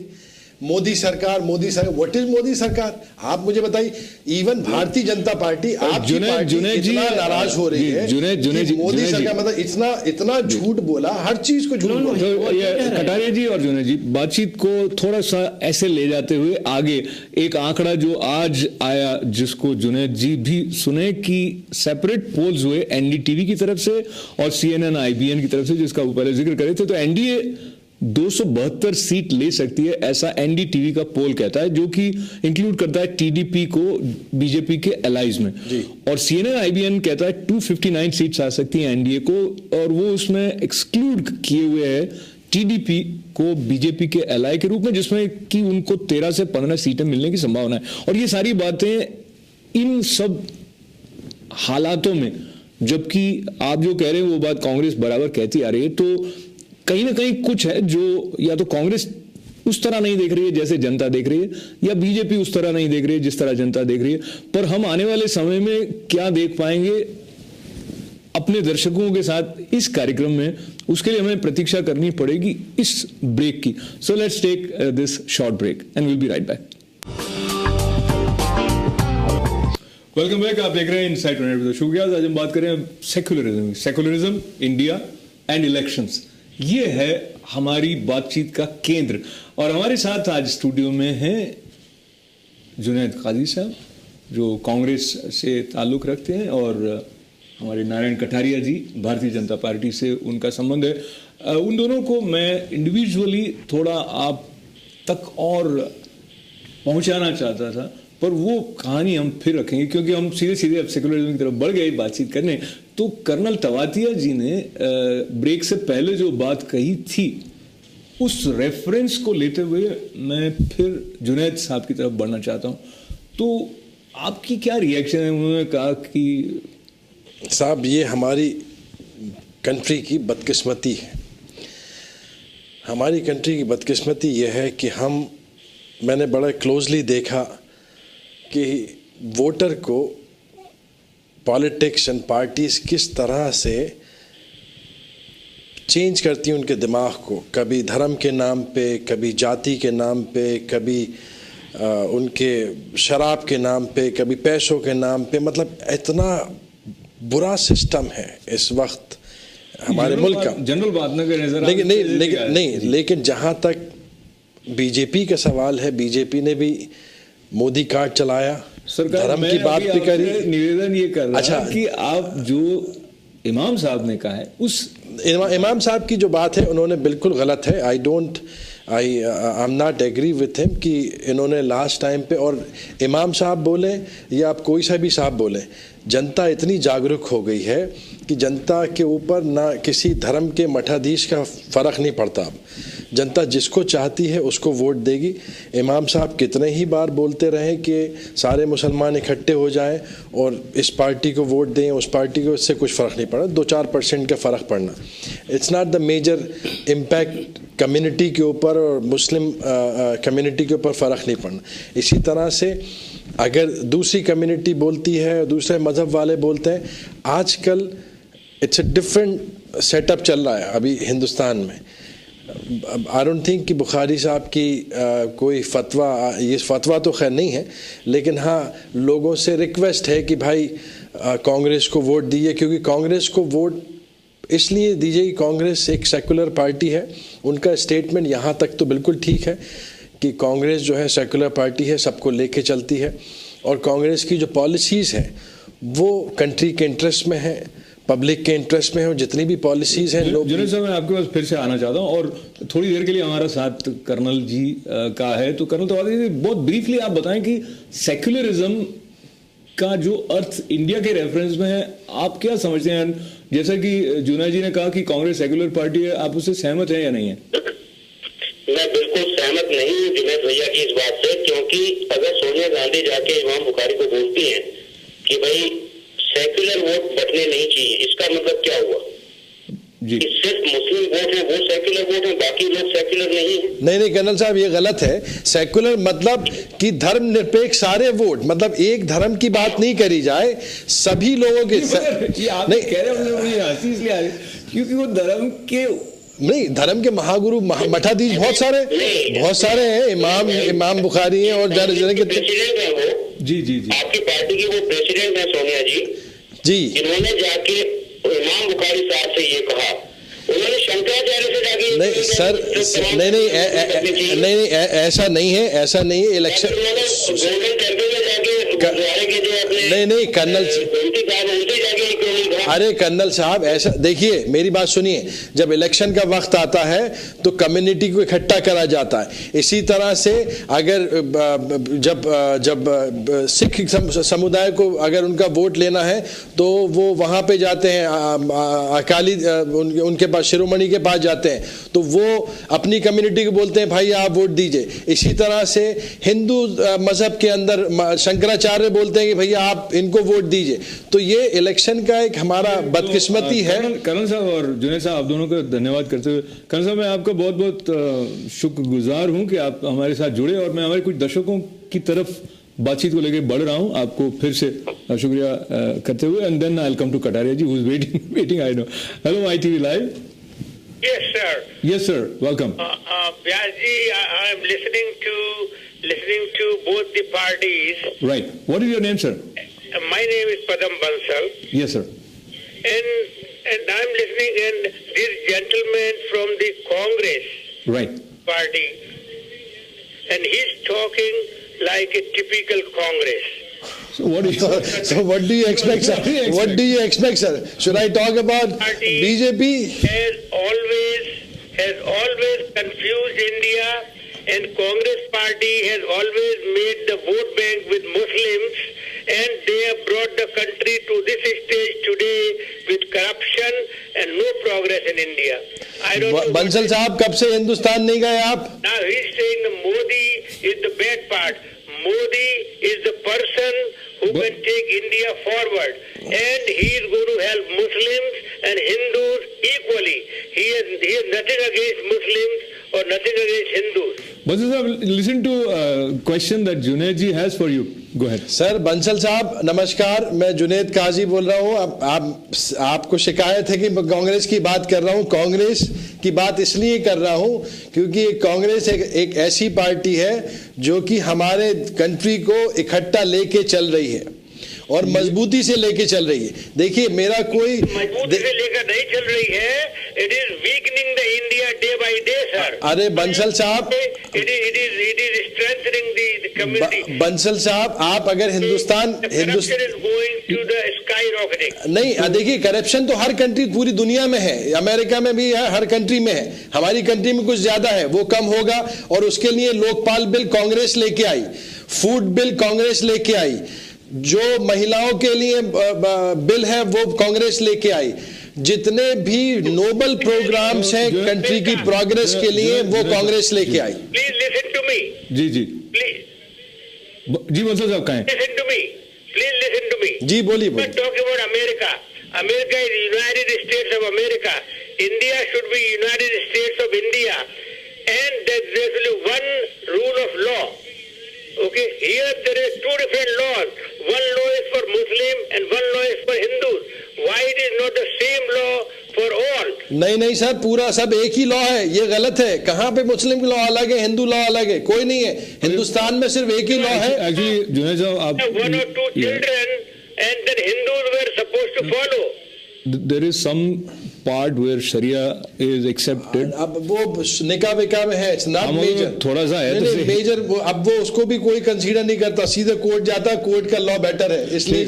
मोदी सरकार व्हाट इज मोदी सरकार? आप मुझे बताइए। इवन भारतीय जनता पार्टी आपकी पार्टी इतना नाराज हो रही है कि मोदी सरकार मतलब इतना झूठ बोला, हर चीज को झूठ बोला। कटारिया जी और जुनैद जी, बातचीत को थोड़ा सा ऐसे ले जाते हुए आगे, एक आंकड़ा जो आज आया जिसको जुनैद जी भी सुने कि सेपरेट पोल्स हुए एनडीटीवी की तरफ से और CNN IBN की तरफ से, जिसका वो पहले जिक्र करे थे, तो एनडीए 272 सीट ले सकती है, ऐसा एनडीटीवी का पोल कहता है, जो कि इंक्लूड करता है टीडीपी को बीजेपी के एलाइज में। और CNN IBN कहता है 259 सीट्स आ सकती हैं एनडीए को, और वो उसमें एक्सक्लूड किए हुए है टीडीपी को बीजेपी के एलाई के रूप में, जिसमें कि उनको 13 से 15 सीटें मिलने की संभावना है। और ये सारी बातें इन सब हालातों में, जबकि आप जो कह रहे हैं वो बात कांग्रेस बराबर कहती आ रही है, तो कहीं ना कहीं कुछ है जो या तो कांग्रेस उस तरह नहीं देख रही है जैसे जनता देख रही है, या बीजेपी उस तरह नहीं देख रही है जिस तरह जनता देख रही है। पर हम आने वाले समय में क्या देख पाएंगे अपने दर्शकों के साथ इस कार्यक्रम में, उसके लिए हमें प्रतीक्षा करनी पड़ेगी इस ब्रेक की। So let's take this short break and will be right back. Welcome back, आप देख रहे हैं इनसाइड विद शुक्रिया। आज हम बात कर रहे हैं सेकुलरिज्म इंडिया एंड इलेक्शंस। ये है हमारी बातचीत का केंद्र, और हमारे साथ आज स्टूडियो में हैं जुनैद काजी साहब जो कांग्रेस से ताल्लुक रखते हैं, और हमारे नारायण कटारिया जी भारतीय जनता पार्टी से उनका संबंध है। उन दोनों को मैं इंडिविजुअली थोड़ा आप तक और पहुंचाना चाहता था, पर वो कहानी हम फिर रखेंगे, क्योंकि हम सीधे सीधे अब सेकुलरिज्म की तरफ बढ़ गए बातचीत करने। तो कर्नल तवातिया जी ने ब्रेक से पहले जो बात कही थी, उस रेफरेंस को लेते हुए मैं फिर जुनैद साहब की तरफ बढ़ना चाहता हूं। तो आपकी क्या रिएक्शन है? उन्होंने कहा कि साहब ये हमारी कंट्री की बदकिस्मती है। हमारी कंट्री की बदकिस्मती यह है कि मैंने बड़ा क्लोजली देखा कि वोटर को पॉलिटिक्स एंड पार्टीज किस तरह से चेंज करती हैं उनके दिमाग को, कभी धर्म के नाम पे, कभी जाति के नाम पे, कभी उनके शराब के नाम पे, कभी पैसों के नाम पे। मतलब इतना बुरा सिस्टम है इस वक्त हमारे मुल्क का। जनरल बात ना करें लेकिन जहाँ तक बीजेपी का सवाल है, बीजेपी ने भी मोदी कार्ड चलाया, धर्म की बात भी करी। निवेदन ये कर रहा है कि आप जो इमाम साहब ने कहा है, उस इमाम साहब की जो बात है उन्होंने बिल्कुल गलत है। I am not agree with him कि इन्होंने लास्ट टाइम पे, और इमाम साहब बोले या आप कोई सा भी साहब बोले, जनता इतनी जागरूक हो गई है कि जनता के ऊपर ना किसी धर्म के मठाधीश का फ़र्क नहीं पड़ता। अब जनता जिसको चाहती है उसको वोट देगी। इमाम साहब कितने ही बार बोलते रहे कि सारे मुसलमान इकट्ठे हो जाएं और इस पार्टी को वोट दें, उस पार्टी को, इससे कुछ फ़र्क नहीं पड़ा। 2-4% का फ़र्क पड़ना, it's not the major impact. Community के ऊपर और मुस्लिम कम्युनिटी के ऊपर फ़र्क नहीं पड़ना। इसी तरह से अगर दूसरी कम्युनिटी बोलती है, दूसरे मज़हब वाले बोलते हैं, आजकल इट्स अ डिफरेंट सेटअप चल रहा है अभी हिंदुस्तान में। आई डोंट थिंक कि बुखारी साहब की कोई फतवा, ये फतवा तो खैर नहीं है, लेकिन हाँ लोगों से रिक्वेस्ट है कि भाई कांग्रेस को वोट दीजिए, क्योंकि कांग्रेस को वोट इसलिए दीजिए कि कांग्रेस एक सेकुलर पार्टी है। उनका स्टेटमेंट यहाँ तक तो बिल्कुल ठीक है कि कांग्रेस जो है सेकुलर पार्टी है, सबको लेके चलती है, और कांग्रेस की जो पॉलिसीज़ हैं वो कंट्री के इंटरेस्ट में है, पब्लिक के इंटरेस्ट में है। जितनी भी पॉलिसीज़ हैं जुनैद साहब, मैं आपके पास फिर से आना चाहता हूँ, और थोड़ी देर के लिए हमारा साथ कर्नल जी का है। तो कर्नल तवातिया जी, बहुत ब्रीफली आप बताएं कि सेक्युलरिज्म का जो अर्थ इंडिया के रेफरेंस में है, आप क्या समझते हैं? जैसा कि जुनैद जी ने कहा कि कांग्रेस सेक्युलर पार्टी है, आप उससे सहमत हैं या नहीं है? मैं बिल्कुल सहमत नहीं हूँ जुनैद भैया की इस बात से, क्योंकि अगर सोनिया गांधी जाके इमाम बुखारी को बोलती हैं कि भाई सेक्युलर वोट बटने नहीं चाहिए, इसका मतलब क्या हुआ जी? सिर्फ मुस्लिम वोट है वो सेक्युलर वोट है, बाकी लोग सेक्युलर नहीं है? नहीं कर्नल साहब, ये गलत है। सेक्युलर मतलब कि धर्म निरपेक्ष सारे वोट, मतलब एक धर्म की बात नहीं करी जाए, सभी लोगों के नहीं कह रहे, मुझे हंसी इसलिए आ रही क्योंकि वो धर्म के नहीं, धर्म के महागुरु मठाधीश बहुत सारे हैं, इमाम बुखारी हैं और प्रेसिडेंट है वो। जी जी जी, आपकी पार्टी की वो प्रेसिडेंट है सोनिया जी, इन्होंने जाके इमाम बुखारी साहब से ये कहा, उन्होंने शंकराचार्य से जाके नहीं सर, नहीं ऐसा नहीं है। इलेक्शन गोल्डन टेम्पल में जाके गुरुद्वारे के जो अपने नहीं कर्नल, अरे कर्नल साहब ऐसा देखिए, मेरी बात सुनिए, जब इलेक्शन का वक्त आता है तो कम्युनिटी को इकट्ठा करा जाता है। इसी तरह से अगर जब सिख समुदाय को अगर उनका वोट लेना है तो वो वहाँ पे जाते हैं, अकाली उनके पास, शिरोमणि के पास जाते हैं, तो वो अपनी कम्युनिटी को बोलते हैं भाई आप वोट दीजिए। इसी तरह से हिंदू मजहब के अंदर शंकराचार्य बोलते हैं कि भैया आप इनको वोट दीजिए। तो ये इलेक्शन का एक हमारा बदकिस्मती है। कर्नल साहब और जुनैद साहब, आप दोनों का धन्यवाद करते हुए, कर्नल साहब मैं आपका बहुत बहुत शुक्रगुजार हूं कि आप हमारे साथ जुड़े और मैं हमारे कुछ दर्शकों की तरफ बातचीत को लेकर बढ़ रहा हूं। आपको फिर से शुक्रिया करते हुए, and then I will come to Kataria ji, who is waiting I know. Hello ITV live. Yes, sir. Yes, sir. Welcome. Vyas ji, I am listening to both the parties. Right. What is your name, sir? My name is Padam Bansal. Yes, sir. And I'm listening, and this gentleman from the Congress Right. party, and he's talking like a typical Congress. So what do you expect, sir? What do you expect, sir? Should I talk about BJP? Has always confused India, and Congress party has always made the vote bank with Muslims, and they have brought the country to this stage today with corruption and no progress in India. I don't know. Bansal साहब, कब से हिंदुस्तान नहीं गए आप? Now he's saying the Modi is the bad part. Modi is the person who can take India forward, and he is going to help Muslims and Hindus equally. He has nothing against Muslims or nothing against Hindus. Bansal साहब, listen to a question that Junaid ji has for you. Go ahead. Sir, Bansal साहब नमस्कार, मैं जुनैद काजी बोल रहा हूँ। आपको शिकायत है कि मैं कांग्रेस की बात कर रहा हूँ। कांग्रेस की बात इसलिए कर रहा हूँ क्योंकि कांग्रेस एक ऐसी पार्टी है जो कि हमारे कंट्री को इकट्ठा लेके चल रही है और मजबूती से लेके चल रही है। देखिए मेरा कोई मजबूती से लेकर नहीं चल रही है, it is weakening the India day by day sir. अरे बंसल साहब, it is strengthening the community. Bansal साहब, आप अगर हिंदुस्तान नहीं, देखिए करप्शन तो हर कंट्री, पूरी दुनिया में है, अमेरिका में भी है, हर कंट्री में है। हमारी कंट्री में कुछ ज्यादा है, वो कम होगा। और उसके लिए लोकपाल बिल कांग्रेस लेके आई, फूड बिल कांग्रेस लेके आई, जो महिलाओं के लिए बिल है वो कांग्रेस लेके आई, जितने भी नोबल प्रोग्राम्स हैं कंट्री की प्रोग्रेस के लिए वो कांग्रेस लेके आई। Please listen to me. जी जी प्लीज जी, बंसल साहब कहें। Listen to me, please listen to me. जी बोलिए। Talk about America. America is United States of America. India should be United States of India, and there is only one rule of law. Okay, here there is two different laws. One law is for Muslim and one law is for Hindus. Why it is not the same law for all? नहीं सर, पूरा सब एक ही लॉ है, ये गलत है। कहाँ पे मुस्लिम लॉ अलग है, हिंदू लॉ अलग है? कोई नहीं है, हिंदुस्तान में सिर्फ एक ही लॉ है। एक्चुअली जुनैद साहब, आप one or two children and then Hindus were supposed to follow. There is some part where Sharia is accepted. अब वो निकाह विकाह में है, it's not major। थोड़ा सा है तो मेजर, अब वो उसको भी कोई कंसीडर नहीं करता, सीधे कोर्ट जाता, कोर्ट का लॉ बेटर है, इसलिए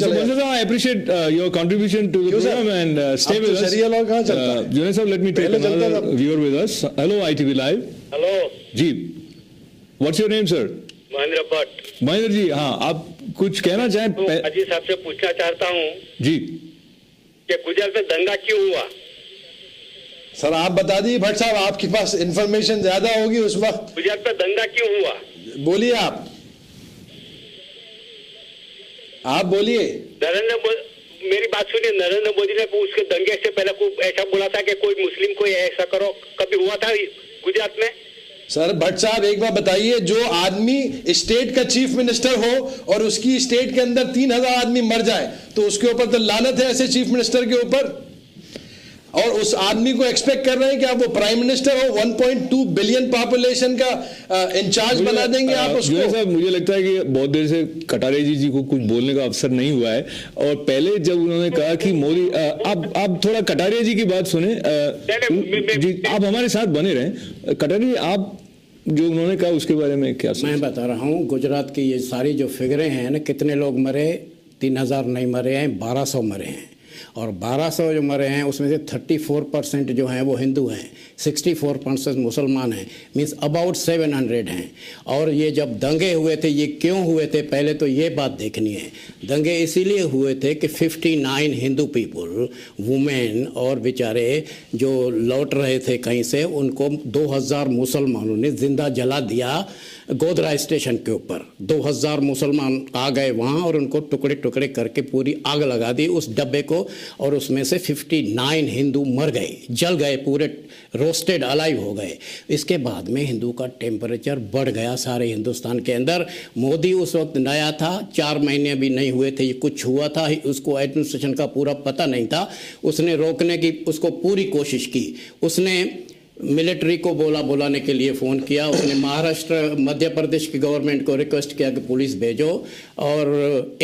I appreciate your contribution to the program and stay with us. शरिया लॉ कहाँ चलता है? जुनैद साहब, let me take another viewer with us. Hello ITV Live. Hello. Ji, what's your name sir? Mahendra Bhatt. Mahendra ji, हाँ, आप कुछ कहना चाहें? तो अजीत साहब से पूछना चाहता हूँ जी कि गुजरात में दंगा क्यों हुआ? सर आप बता दीजिए भट्ट साहब, आपके पास इंफॉर्मेशन ज्यादा होगी उस वक्त। गुजरात में दंगा क्यों हुआ? बोलिए आप बोलिए। मेरी बात सुनिए, नरेंद्र मोदी ने उसके दंगे से पहले कोई ऐसा बोला था कि कोई मुस्लिम को ऐसा करो, कभी हुआ था गुजरात में? सर भट्ट साहब एक बार बताइए, जो आदमी स्टेट का चीफ मिनिस्टर हो और उसकी स्टेट के अंदर 3000 आदमी मर जाए तो उसके ऊपर तो लानत है, ऐसे चीफ मिनिस्टर के ऊपर। और उस आदमी को एक्सपेक्ट कर रहे हैं कि आप वो प्राइम मिनिस्टर हो, 1.2 बिलियन पॉपुलेशन का इंचार्ज बना देंगे आप उसको। साहब मुझे लगता है कि बहुत देर से कटारिया जी को कुछ बोलने का अवसर नहीं हुआ है, और पहले जब उन्होंने कहा कि मोदी, आप थोड़ा कटारिया जी की बात सुने जी, आप हमारे साथ बने रहें। कटारिया, आप जो उन्होंने कहा उसके बारे में क्या मैं बता रहा हूँ, गुजरात की ये सारी जो फिगरें हैं ना, कितने लोग मरे, 3000 नहीं मरे हैं, 1200 मरे हैं, और 1200 जो मरे हैं उसमें से 34% जो हैं वो हिंदू हैं, 64% मुसलमान हैं, मीन्स अबाउट 700 हैं। और ये जब दंगे हुए थे, ये क्यों हुए थे, पहले तो ये बात देखनी है। दंगे इसीलिए हुए थे कि 59 हिंदू पीपल, वुमेन और बेचारे जो लौट रहे थे कहीं से, उनको 2000 मुसलमानों ने जिंदा जला दिया गोधरा स्टेशन के ऊपर। 2000 मुसलमान आ गए वहाँ और उनको टुकड़े टुकड़े करके पूरी आग लगा दी उस डब्बे को, और उसमें से 59 हिंदू मर गए, जल गए, पूरे रोस्टेड अलाइव हो गए। इसके बाद में हिंदू का टेम्परेचर बढ़ गया सारे हिंदुस्तान के अंदर। मोदी उस वक्त नया था, 4 महीने भी नहीं हुए थे, ये कुछ हुआ था, उसको एडमिनिस्ट्रेशन का पूरा पता नहीं था। उसने रोकने की उसको पूरी कोशिश की, उसने मिलिट्री को बुलाने के लिए फ़ोन किया, उसने महाराष्ट्र मध्य प्रदेश की गवर्नमेंट को रिक्वेस्ट किया कि पुलिस भेजो, और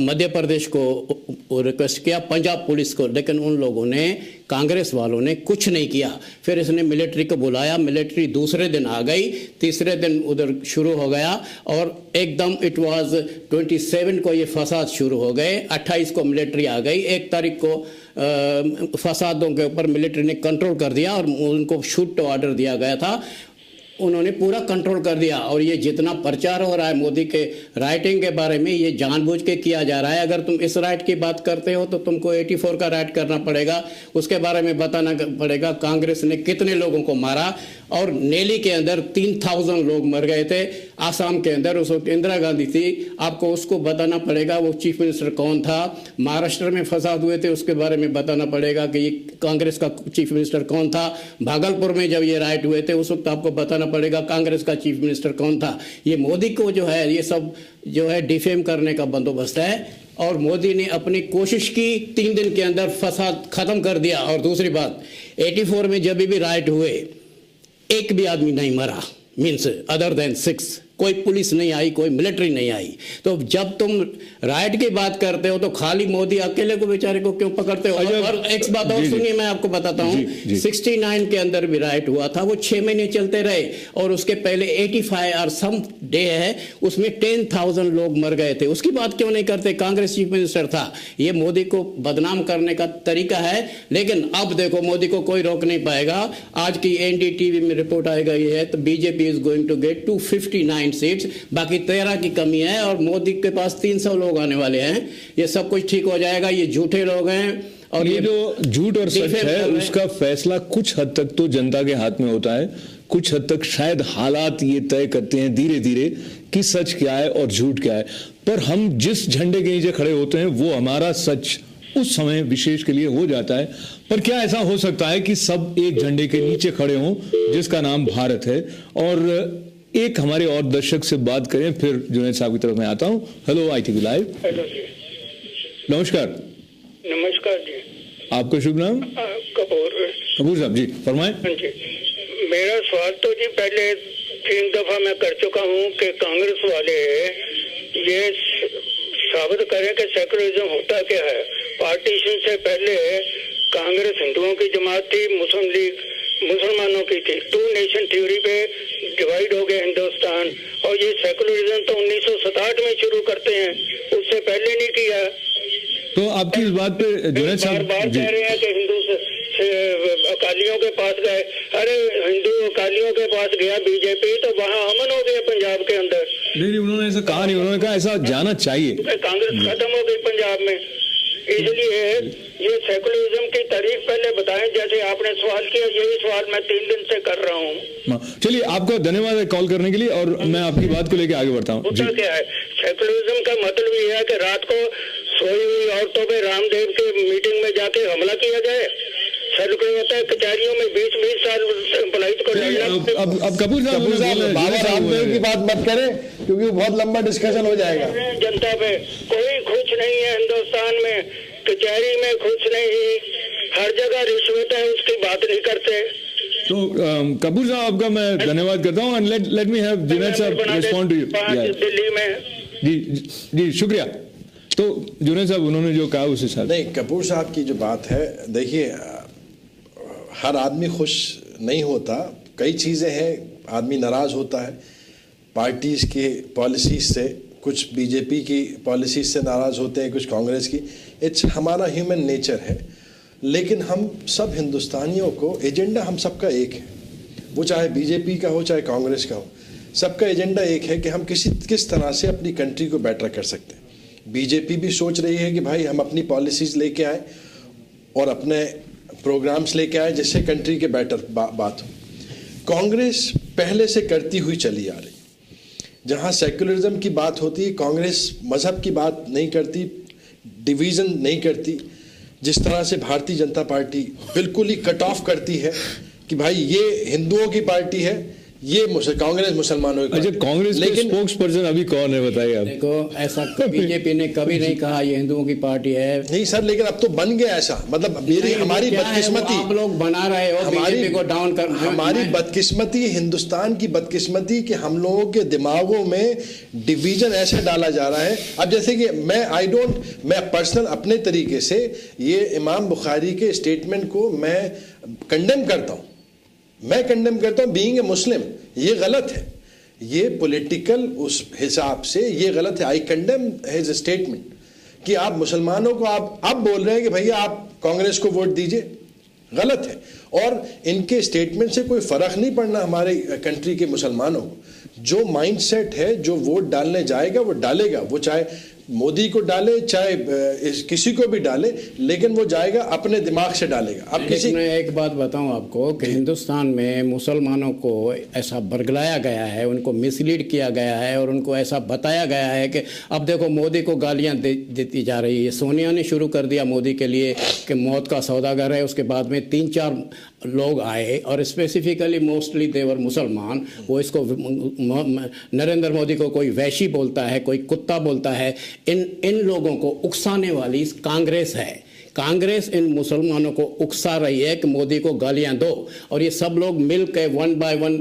मध्य प्रदेश को रिक्वेस्ट किया, पंजाब पुलिस को, लेकिन उन लोगों ने, कांग्रेस वालों ने कुछ नहीं किया। फिर इसने मिलिट्री को बुलाया, मिलिट्री दूसरे दिन आ गई, तीसरे दिन उधर शुरू हो गया, और एकदम इट वाज 27 को ये फसाद शुरू हो गए। 28 को मिलिट्री आ गई, 1 तारीख को फसादों के ऊपर मिलिट्री ने कंट्रोल कर दिया और उनको शूट टू ऑर्डर दिया गया था, उन्होंने पूरा कंट्रोल कर दिया। और ये जितना प्रचार हो रहा है मोदी के राइटिंग के बारे में, ये जानबूझ के किया जा रहा है। अगर तुम इस राइट की बात करते हो तो तुमको 84 का राइट करना पड़ेगा, उसके बारे में बताना पड़ेगा कांग्रेस ने कितने लोगों को मारा। और नेली के अंदर 3000 लोग मर गए थे, आसाम के अंदर उस वक्त इंदिरा गांधी थी, आपको उसको बताना पड़ेगा वो चीफ मिनिस्टर कौन था। महाराष्ट्र में फसाद हुए थे, उसके बारे में बताना पड़ेगा कि कांग्रेस का चीफ मिनिस्टर कौन था। भागलपुर में जब ये राइट हुए थे उस वक्त आपको बताना पड़ेगा कांग्रेस का चीफ मिनिस्टर कौन था। ये मोदी को जो है, ये सब जो है डिफेम करने का बंदोबस्त है, और मोदी ने अपनी कोशिश की, 3 दिन के अंदर फसाद खत्म कर दिया। और दूसरी बात, 84 में जब भी राइट हुए, एक भी आदमी नहीं मरा, मीन्स अदर देन 6, कोई पुलिस नहीं आई, कोई मिलिट्री नहीं आई। तो जब तुम राइट की बात करते हो तो खाली मोदी अकेले को बेचारे को क्यों पकड़ते हो? और एक बात और सुनिए, मैं आपको बताता हूँ, 69 के अंदर भी राइट हुआ था, वो 6 महीने चलते रहे, और उसके पहले 85 और सम डे है, उसमें 10,000 लोग मर गए थे। उसकी बात क्यों नहीं करते? कांग्रेस चीफ मिनिस्टर था। ये मोदी को बदनाम करने का तरीका है, लेकिन अब देखो मोदी को कोई रोक नहीं पाएगा। आज की एनडीटीवी में रिपोर्ट आई गई है तो BJP is going to get 259 seats, बाकी 13 की कमी है, और मोदी के पास 300 लोग आने वाले हैं। ये सब कुछ ठीक हो जाएगा, ये झूठे लोग हैं। और ये जो झूठ और सच है उसका फैसला कुछ हद तक तो जनता के हाथ में होता है, कुछ हद तक शायद हालात ये तय करते हैं धीरे धीरे कि सच क्या है और झूठ क्या है। पर हम जिस झंडे के नीचे खड़े होते हैं वो हमारा सच उस समय विशेष के लिए हो जाता है। पर क्या ऐसा हो सकता है कि सब एक झंडे के नीचे खड़े हों जिसका नाम भारत है? और एक हमारे और दर्शक से बात करें, फिर जुनैद साहब की तरफ मैं आता हूं। Hello ITV live. हेलो जी, नमस्कार। नमस्कार जी, आपका शुभ नाम? कपूर साहब जी, फरमाएं। जी, मेरा सवाल तो जी पहले 3 दफा मैं कर चुका हूँ कि कांग्रेस वाले ये साबित करें कि सेकुलरिज्म होता क्या है। पार्टीशन से पहले कांग्रेस हिंदुओं की जमात थी, मुस्लिम लीग मुसलमानों की थी, 2 नेशन थ्योरी पे डिवाइड हो गया हिंदुस्तान। और ये सेकुलरिज्म तो 1967 में शुरू करते हैं, उससे पहले नहीं किया। तो आपकी इस बात पे जुनैद साहब बार कह रहे हैं कि हिंदू से अकालियों के पास गए। अरे हिंदू अकालियों के पास गया बीजेपी तो वहाँ अमन हो गया पंजाब के अंदर। नहीं, उन्होंने ऐसा कहा नहीं, उन्होंने कहा ऐसा जाना चाहिए। कांग्रेस खत्म हो गई पंजाब में, इसलिए ये सेकुलरिज्म की तारीफ पहले बताएं। जैसे आपने सवाल किया, यही सवाल मैं 3 दिन से कर रहा हूँ। चलिए, आपका धन्यवाद है कॉल करने के लिए, और मैं आपकी बात को लेकर आगे बढ़ता हूँ। होता क्या है, सेकुलरिज्म का मतलब ये है कि रात को सोई हुई औरतों पे रामदेव के मीटिंग में जाके हमला किया जाए। सेकुलर होता है कचहरियों में 20-20 साल पुलिस को लड़ना। अब कपूर साहब बाबा रामदेव की बात मत करें क्योंकि बहुत लंबा डिस्कशन हो जाएगा। जनता पे कोई खुश नहीं है हिंदुस्तान में। कचहरी में खुश नहीं, हर जगह रिश्वत है, उसकी बात नहीं करते। तो कपूर साहब आपका मैं धन्यवाद करता हूँ, and let me have Junaid साहब रिस्पॉन्ड टू यू। दिल्ली में जी शुक्रिया। तो जुनैद साहब उन्होंने जो कहा उस हिसाब नहीं, कपूर साहब की जो बात है, देखिए हर आदमी खुश नहीं होता, कई चीज़ें हैं, आदमी नाराज़ होता है पार्टीज़ की पॉलिसीज से, कुछ बीजेपी की पॉलिसीज से नाराज़ होते हैं, कुछ कांग्रेस की। इट्स हमारा ह्यूमन नेचर है, लेकिन हम सब हिंदुस्तानियों को एजेंडा हम सबका एक है, वो चाहे बीजेपी का हो चाहे कांग्रेस का हो, सबका एजेंडा एक है कि हम किस तरह से अपनी कंट्री को बेटर कर सकते हैं। बीजेपी भी सोच रही है कि भाई हम अपनी पॉलिसीज़ लेके आए और अपने प्रोग्राम्स लेके आए जिससे कंट्री के बेटर बात हो। कांग्रेस पहले से करती हुई चली आ रही, जहाँ सेकुलरिज्म की बात होती है, कांग्रेस मज़हब की बात नहीं करती, डिवीज़न नहीं करती। जिस तरह से भारतीय जनता पार्टी बिल्कुल ही कट ऑफ करती है कि भाई ये हिंदुओं की पार्टी है, ये कांग्रेस मुसलमानों की। अच्छा, कांग्रेस लेकिन स्पोक्स पर्सन अभी कौन है बताइए आप? देखो, ऐसा बीजेपी ने कभी नहीं कहा ये हिंदुओं की पार्टी है। नहीं सर, लेकिन अब तो बन गया ऐसा, मतलब हमारी बदकिस्मती, आप लोग बना रहे हो बीजेपी को डाउन कर। हमारी बदकिस्मती, हिंदुस्तान की बदकिस्मती कि हम लोगों के दिमागों में डिवीजन ऐसे डाला जा रहा है। अब जैसे कि मैं पर्सनल अपने तरीके से ये इमाम बुखारी के स्टेटमेंट को मैं कंडेम करता हूँ, बीइंग ए मुस्लिम, ये गलत है, ये पॉलिटिकल उस हिसाब से ये गलत है। आई कंडेम हिज स्टेटमेंट कि आप मुसलमानों को आप बोल रहे हैं कि भैया आप कांग्रेस को वोट दीजिए, गलत है। और इनके स्टेटमेंट से कोई फ़र्क नहीं पड़ना हमारे कंट्री के मुसलमानों को। जो माइंडसेट है, जो वोट डालने जाएगा वो डालेगा, वो चाहे मोदी को डाले चाहे किसी को भी डाले, लेकिन वो जाएगा अपने दिमाग से डालेगा। अब किसी मैं एक बात बताऊं आपको कि हिंदुस्तान में मुसलमानों को ऐसा बरगलाया गया है, उनको मिसलीड किया गया है और उनको ऐसा बताया गया है कि अब देखो मोदी को गालियां देती जा रही है। सोनिया ने शुरू कर दिया मोदी के लिए कि मौत का सौदागर है, उसके बाद में 3-4 लोग आए और स्पेसिफिकली मोस्टली देवर मुसलमान। वो इसको नरेंद्र मोदी को कोई वैशी बोलता है, कोई कुत्ता बोलता है। इन लोगों को उकसाने वाली कांग्रेस है। कांग्रेस इन मुसलमानों को उकसा रही है कि मोदी को गालियां दो, और ये सब लोग मिल के 1 by 1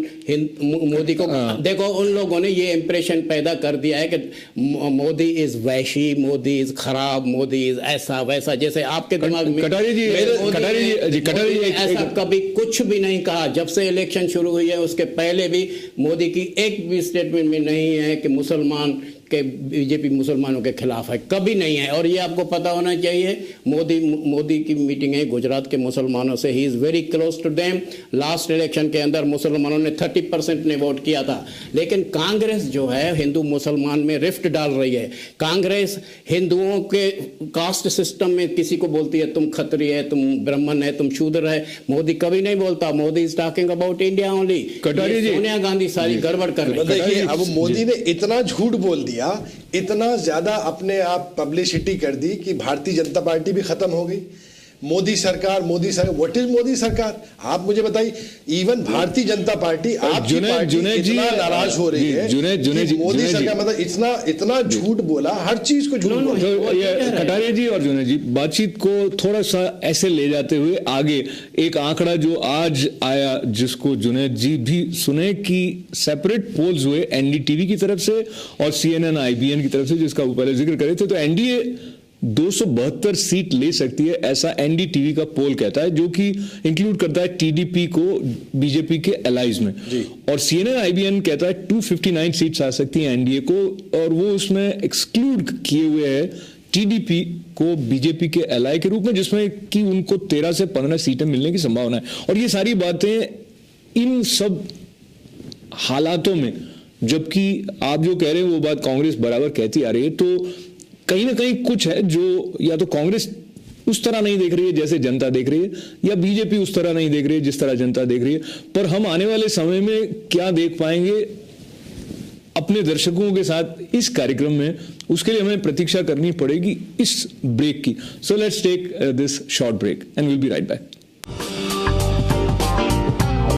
मोदी को देखो। उन लोगों ने ये इंप्रेशन पैदा कर दिया है कि मोदी इज वैशी, मोदी इज खराब, मोदी इज ऐसा वैसा, जैसे आपके दिमाग में कटारी जी ऐसा कभी कुछ भी नहीं कहा। जब से इलेक्शन शुरू हुई है उसके पहले भी मोदी की एक भी स्टेटमेंट में नहीं है कि मुसलमान के बीजेपी मुसलमानों के खिलाफ है, कभी नहीं है। और ये आपको पता होना चाहिए, मोदी की मीटिंग है गुजरात के मुसलमानों से, he is very close to them. Last election के अंदर मुसलमानों ने 30% ने वोट किया था। लेकिन कांग्रेस जो है हिंदू मुसलमान में रिफ्ट डाल रही है। कांग्रेस हिंदुओं के कास्ट सिस्टम में किसी को बोलती है तुम खत्रिय है, तुम ब्राह्मण है, तुम शूद्र है। मोदी कभी नहीं बोलता, Modi is talking about India only. Sonia Gandhi सारी गड़बड़ कर रही है। अब मोदी ने इतना झूठ बोल दिया, इतना ज्यादा अपने आप पब्लिसिटी कर दी कि भारतीय जनता पार्टी भी खत्म हो गई। मोदी सरकार, व्हाट इज मोदी सरकार? आप मुझे बताइए। इवन भारतीय जनता पार्टी, आपकी पार्टी इतना नाराज हो रही है कि मोदी सरकार, मतलब इतना झूठ बोला, हर चीज को झूठ बोला। कटारिया जी और जुनैद जी, बातचीत को थोड़ा सा ऐसे ले जाते हुए आगे, एक आंकड़ा जो आज आया जिसको जुनैद जी भी सुने कि सेपरेट पोल्स हुए एनडीटीवी की तरफ से और CNN IBN की तरफ से, जिसका वो पहले जिक्र करे थे। तो एनडीए 272 सीट ले सकती है, ऐसा एनडीटीवी का पोल कहता है, जो कि इंक्लूड करता है टीडीपी को बीजेपी के एलाइज में। और CNN IBN कहता है 259 सीट्स आ सकती हैं एनडीए को, और वो उसमें एक्सक्लूड किए हुए है टीडीपी को बीजेपी के एलाई के रूप में, जिसमें कि उनको 13 से 15 सीटें मिलने की संभावना है। और ये सारी बातें इन सब हालातों में, जबकि आप जो कह रहे हैं वो बात कांग्रेस बराबर कहती आ रही है, तो कहीं ना कहीं कुछ है जो या तो कांग्रेस उस तरह नहीं देख रही है जैसे जनता देख रही है, या बीजेपी उस तरह नहीं देख रही है जिस तरह जनता देख रही है। पर हम आने वाले समय में क्या देख पाएंगे अपने दर्शकों के साथ इस कार्यक्रम में, उसके लिए हमें प्रतीक्षा करनी पड़ेगी इस ब्रेक की। So let's take this short break and will be right back.